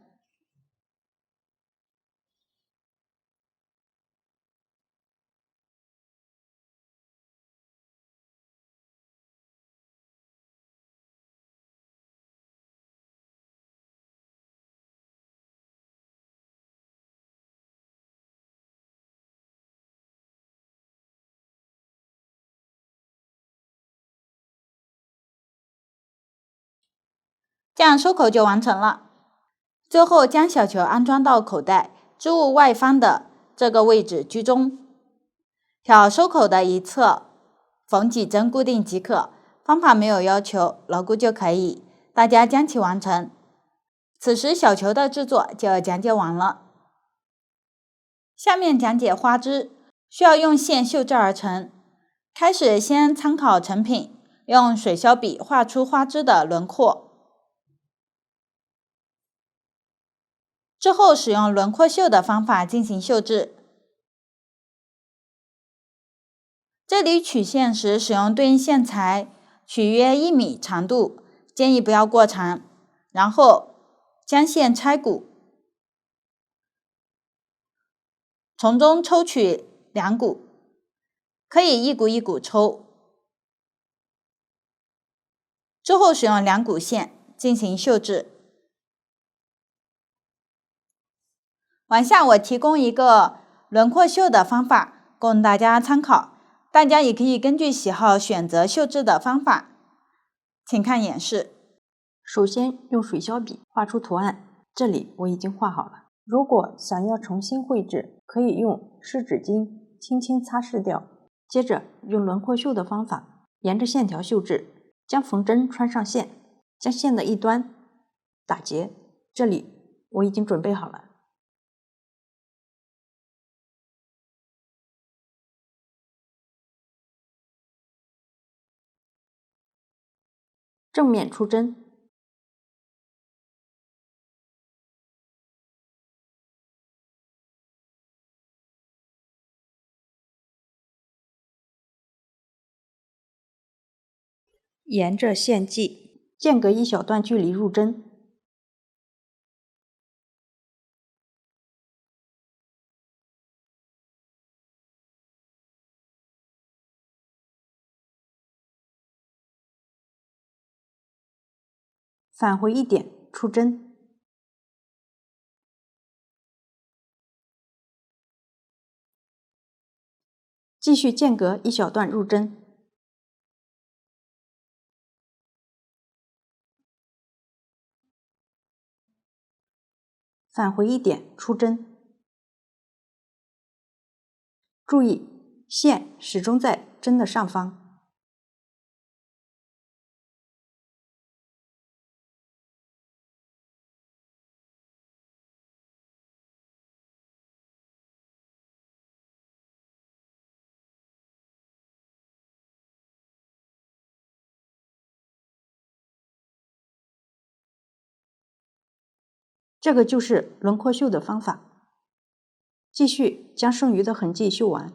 A: 这样收口就完成了。最后将小球安装到口袋织物外方的这个位置居中，挑收口的一侧，缝几针固定即可。方法没有要求，牢固就可以。大家将其完成。此时小球的制作就讲解完了。下面讲解花枝，需要用线绣制而成。开始先参考成品，用水削笔画出花枝的轮廓。之后使用轮廓绣的方法进行绣制。这里取线时使用对应线材，取约1米长度，建议不要过长。然后将线拆骨，从中抽取2股，可以一股一股抽。之后使用2股线进行绣制。往下我提供一个轮廓绣的方法供大家参考，大家也可以根据喜好选择绣制的方法。请看演示。
D: 首先用水削笔画出图案，这里我已经画好了。如果想要重新绘制，可以用湿纸巾轻轻擦拭掉。接着用轮廓绣的方法，沿着线条绣制，将缝针穿上线，将线的一端打结，这里我已经准备好了。正面出针，沿着线迹间隔一小段距离入针，返回1点出针，继续间隔一小段入针，返回1点出针，注意，线始终在针的上方。这个就是轮廓绣的方法。继续将剩余的痕迹绣完。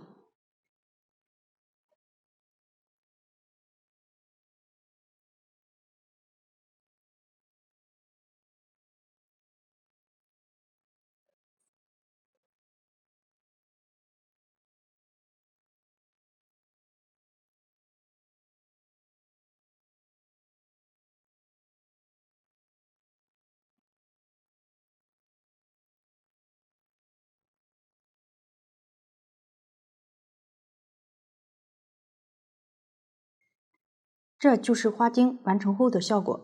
D: 这就是花茎完成后的效果。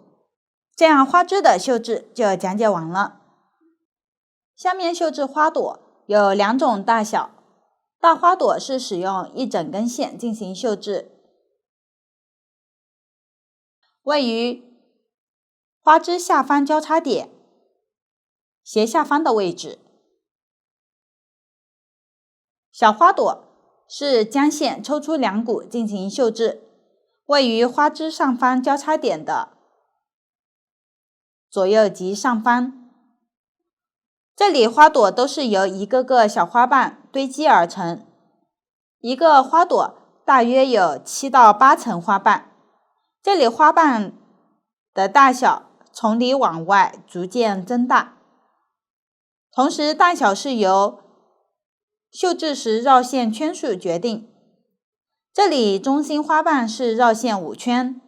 A: 这样花枝的绣制就讲解完了。下面绣制花朵有两种大小，大花朵是使用一整根线进行绣制，位于花枝下方交叉点斜下方的位置。小花朵是将线抽出两股进行绣制，位于花枝上方交叉点的左右及上方。这里花朵都是由一个个小花瓣堆积而成，一个花朵大约有7到8层花瓣。这里花瓣的大小从里往外逐渐增大，同时大小是由绣制时绕线圈数决定。这里中心花瓣是绕线5圈，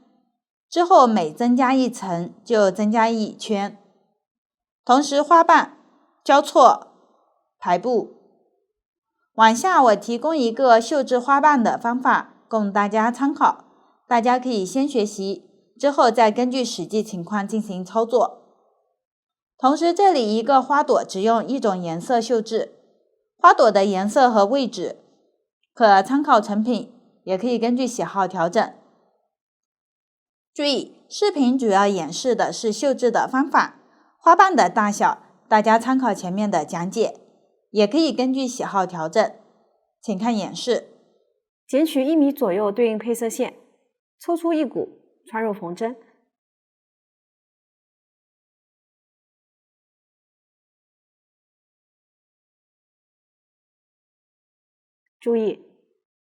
A: 之后每增加1层就增加1圈，同时花瓣交错排布。往下我提供一个绣制花瓣的方法供大家参考，大家可以先学习，之后再根据实际情况进行操作。同时这里一个花朵只用一种颜色绣制，花朵的颜色和位置可参考成品，也可以根据喜好调整。注意，视频主要演示的是绣制的方法，花瓣的大小大家参考前面的讲解，也可以根据喜好调整。请看演示。
E: 剪取1米左右对应配色线，抽出1股，穿入缝针。注意，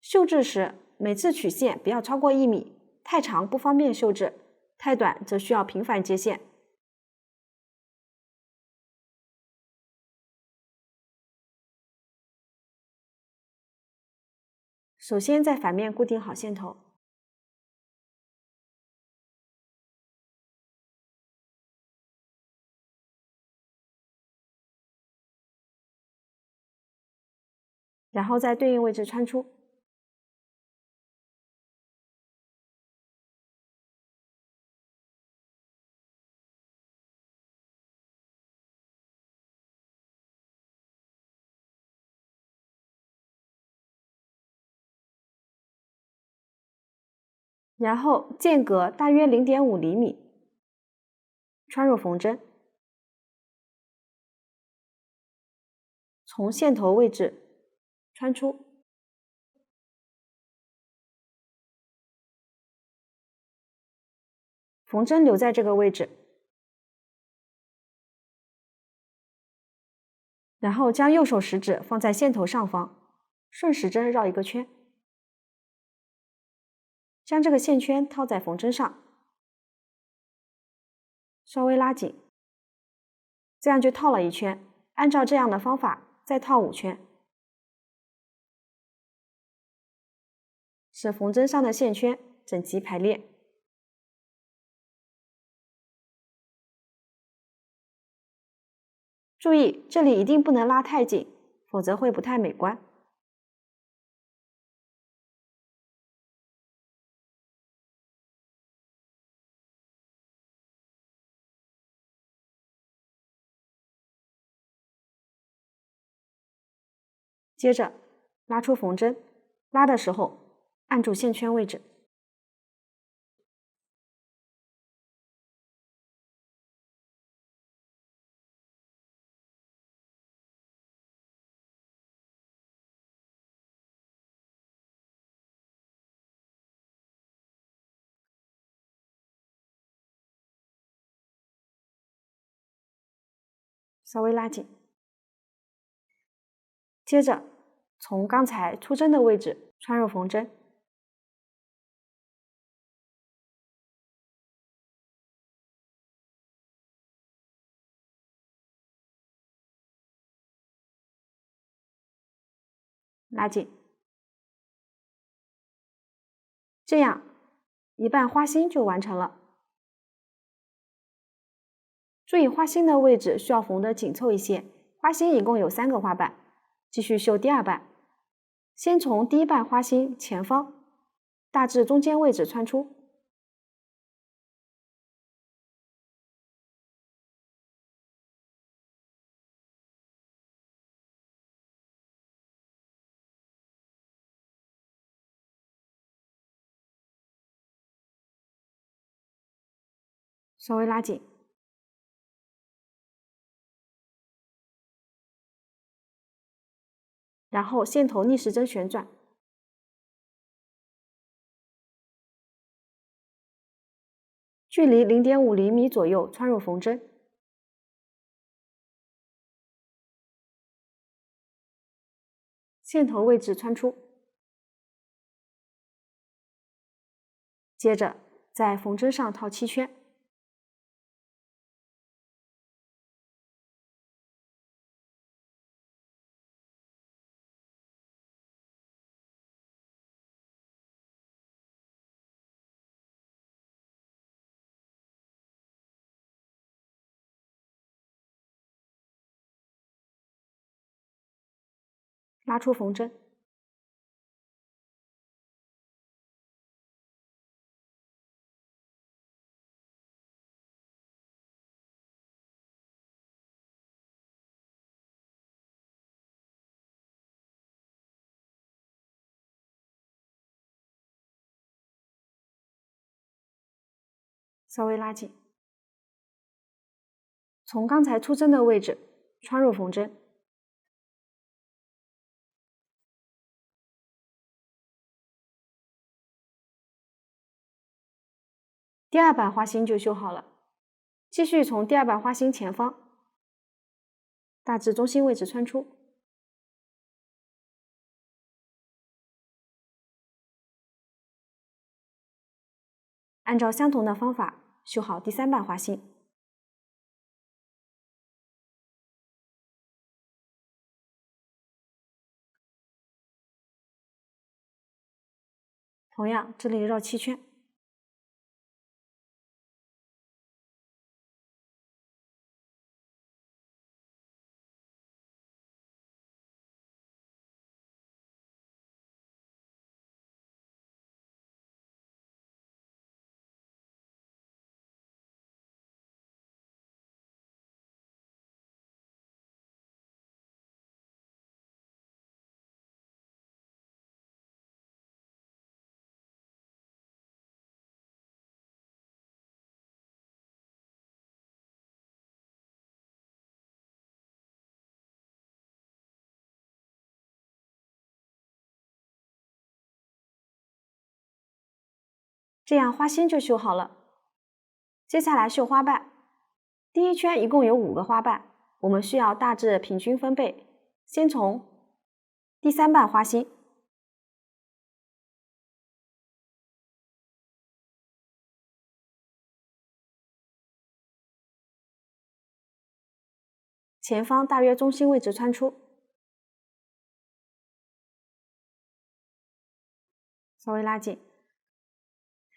E: 绣制时每次取线不要超过1米，太长不方便绣制，太短则需要频繁接线。首先在反面固定好线头，然后在对应位置穿出。然后间隔大约0.5厘米，穿入缝针，从线头位置穿出，缝针留在这个位置，然后将右手食指放在线头上方，顺时针绕一个圈。将这个线圈套在缝针上，稍微拉紧，这样就套了1圈。按照这样的方法再套5圈，使缝针上的线圈整齐排列。注意，这里一定不能拉太紧，否则会不太美观。接着拉出缝针，拉的时候按住线圈位置。稍微拉紧，接着从刚才出针的位置穿入缝针，拉紧，这样一半花心就完成了。注意花心的位置需要缝得紧凑一些，花心一共有3个花瓣，继续绣第2瓣。先从第1瓣花心前方大致中间位置穿出，稍微拉紧，然后线头逆时针旋转，距离0.5厘米左右穿入缝针，线头位置穿出，接着在缝针上套7圈，拉出缝针，稍微拉紧，从刚才出针的位置穿入缝针，第2瓣花心就绣好了。继续从第2瓣花心前方大致中心位置穿出，按照相同的方法绣好第3瓣花心。同样，这里绕7圈。这样花心就绣好了。接下来绣花瓣，第1圈一共有5个花瓣，我们需要大致平均分配。先从第3瓣花心，前方大约中心位置穿出，稍微拉紧，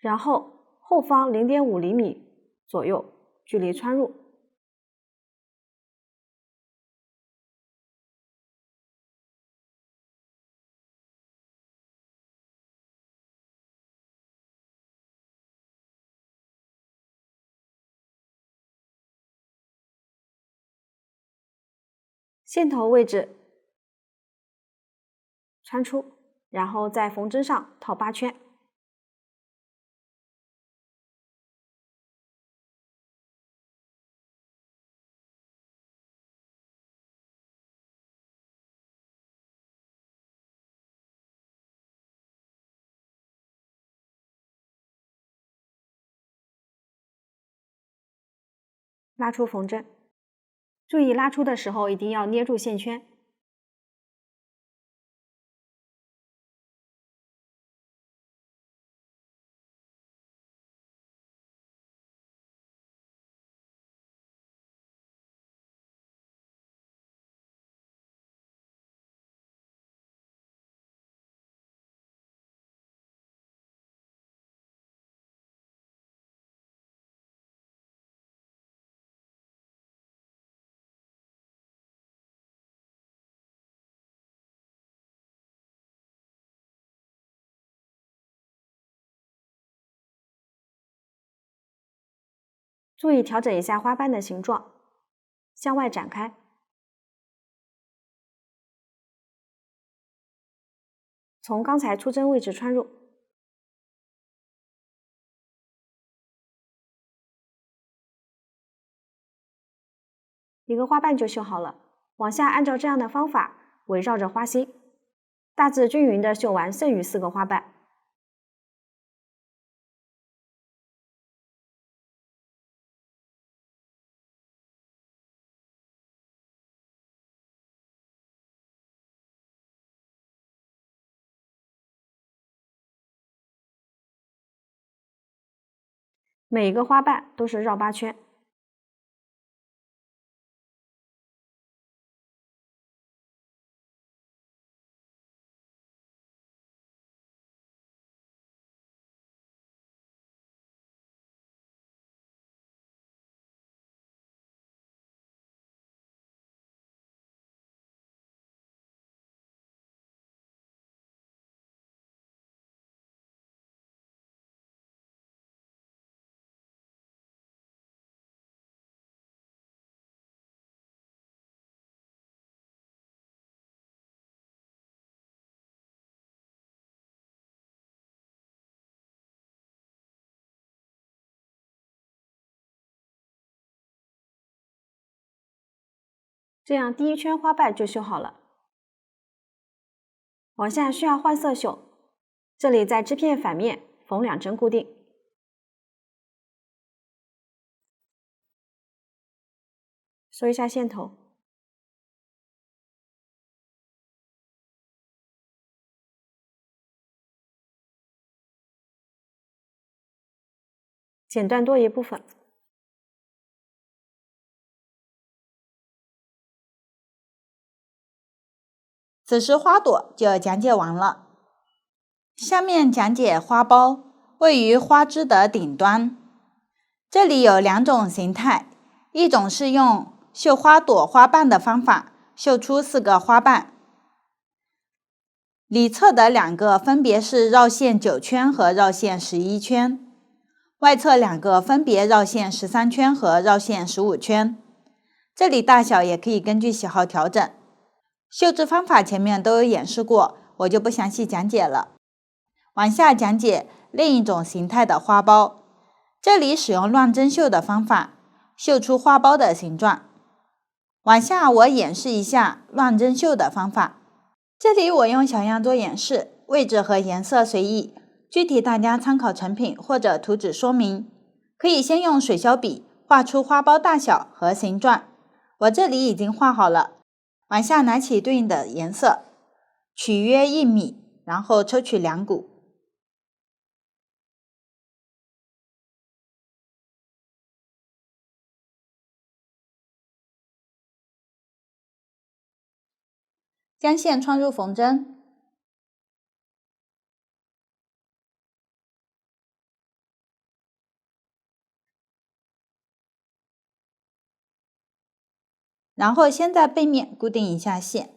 E: 然后后方0.5厘米左右距离穿入，线头位置穿出，然后在缝针上套8圈。拉出缝针，注意拉出的时候一定要捏住线圈。注意调整一下花瓣的形状，向外展开。从刚才出针位置穿入。一个花瓣就绣好了，往下按照这样的方法围绕着花心，大致均匀的绣完剩余4个花瓣。每一个花瓣都是绕8圈。这样第1圈花瓣就绣好了。往下需要换色绣，这里在织片反面缝2针固定。收一下线头。剪断多余部分。
A: 此时花朵就讲解完了。下面讲解花苞，位于花枝的顶端。这里有2种形态，一种是用绣花朵花瓣的方法，绣出4个花瓣。里侧的2个分别是绕线9圈和绕线11圈，外侧2个分别绕线13圈和绕线15圈。这里大小也可以根据喜好调整。绣制方法前面都有演示过，我就不详细讲解了。往下讲解另一种形态的花苞，这里使用乱针绣的方法，绣出花苞的形状。往下我演示一下乱针绣的方法。这里我用小样做演示，位置和颜色随意，具体大家参考成品或者图纸说明。可以先用水削笔画出花苞大小和形状，我这里已经画好了。往下拿起对应的颜色，取约1米，然后抽取2股。将线穿入缝针，然后先在背面固定一下线。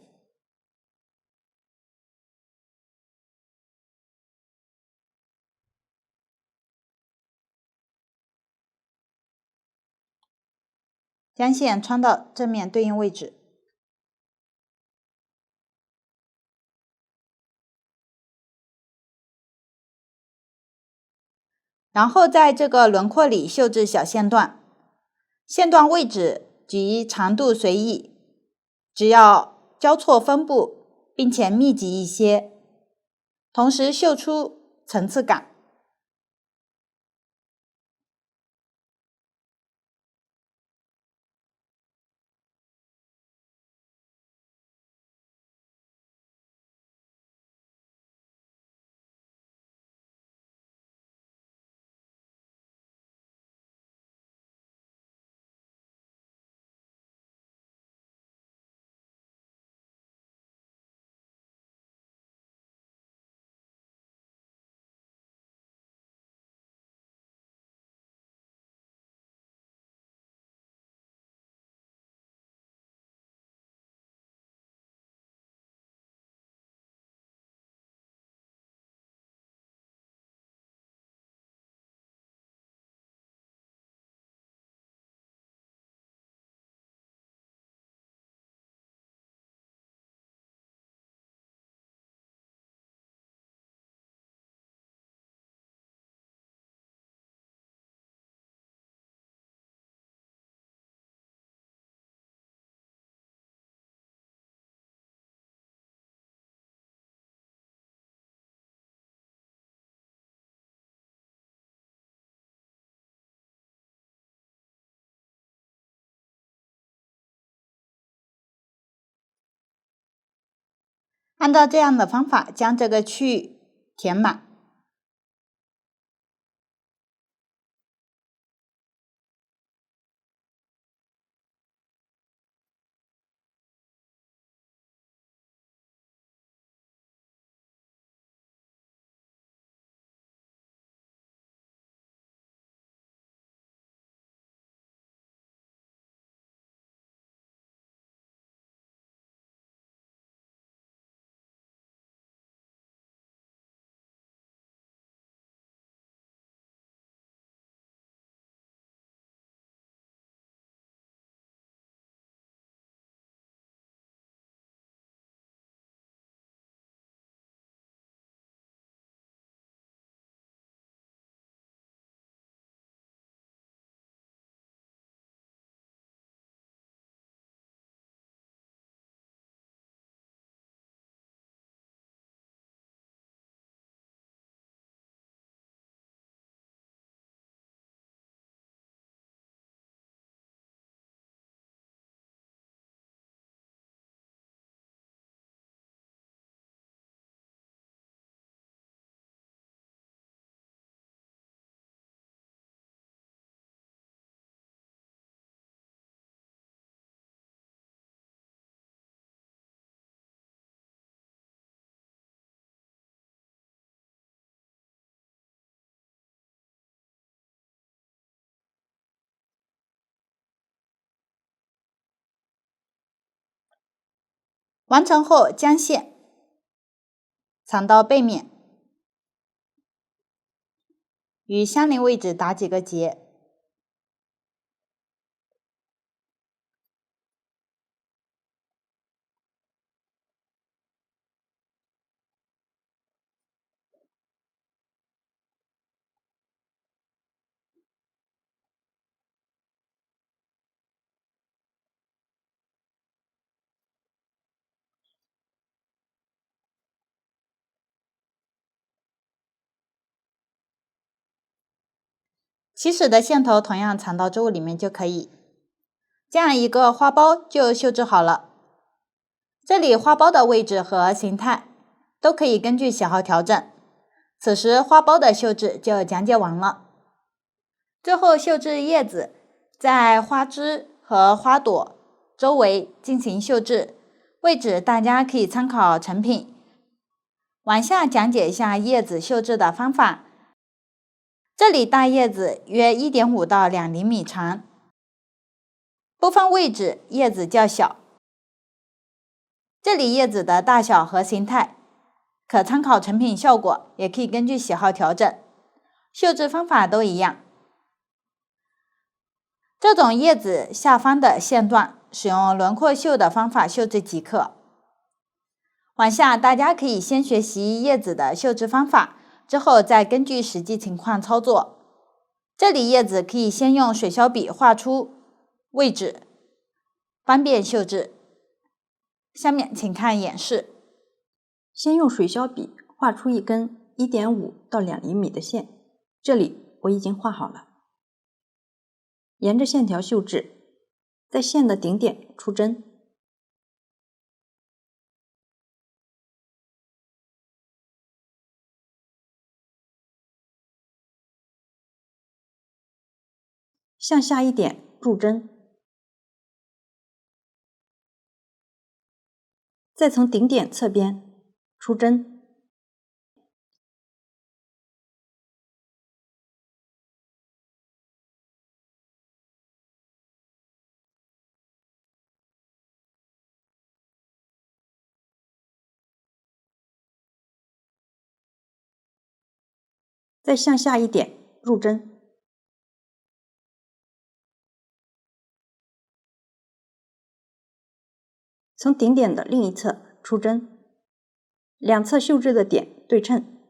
A: 将线穿到正面对应位置。然后在这个轮廓里绣制小线段，线段位置及长度随意，只要交错分布并且密集一些，同时绣出层次感。按照这样的方法将这个区域填满。完成后，将线藏到背面，与相邻位置打几个结。起始的线头同样藏到织物里面就可以。这样一个花苞就绣制好了。这里花苞的位置和形态都可以根据喜好调整。此时花苞的绣制就讲解完了。最后绣制叶子，在花枝和花朵周围进行绣制，位置大家可以参考成品。往下讲解一下叶子绣制的方法。这里大叶子约 1.5 到2厘米长，部分位置叶子较小。这里叶子的大小和形态可参考成品效果，也可以根据喜好调整。绣制方法都一样。这种叶子下方的线段，使用轮廓绣的方法绣制即可。往下大家可以先学习叶子的绣制方法，之后再根据实际情况操作。这里叶子可以先用水削笔画出位置，方便绣制。下面请看演示。
D: 先用水削笔画出一根1.5到2厘米的线，这里我已经画好了。沿着线条绣制，在线的顶点出针。向下一点入针，再从顶点侧边出针，再向下一点入针。从顶点的另一侧出针，两侧绣制的点对称。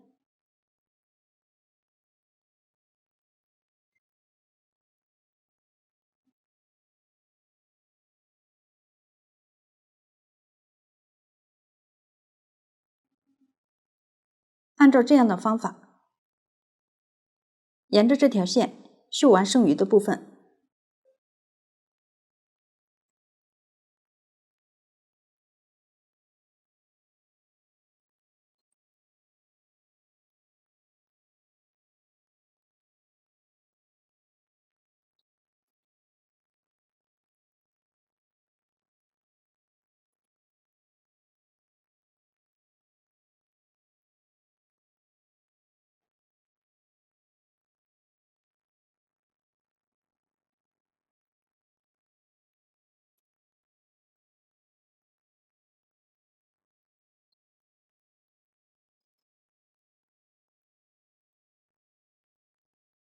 D: 按照这样的方法，沿着这条线绣完剩余的部分。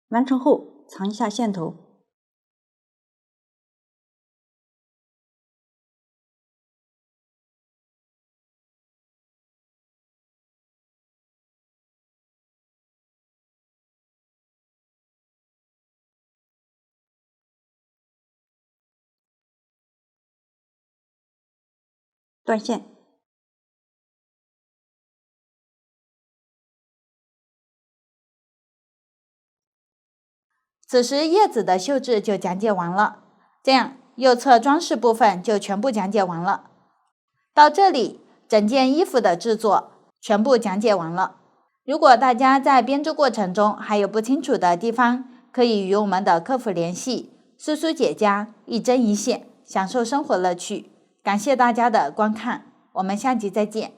D: 完成后，藏一下线头。断线。
A: 此时叶子的绣制就讲解完了，这样右侧装饰部分就全部讲解完了。到这里，整件衣服的制作全部讲解完了。如果大家在编织过程中还有不清楚的地方，可以与我们的客服联系，苏苏姐家一针一线，享受生活乐趣。感谢大家的观看，我们下集再见。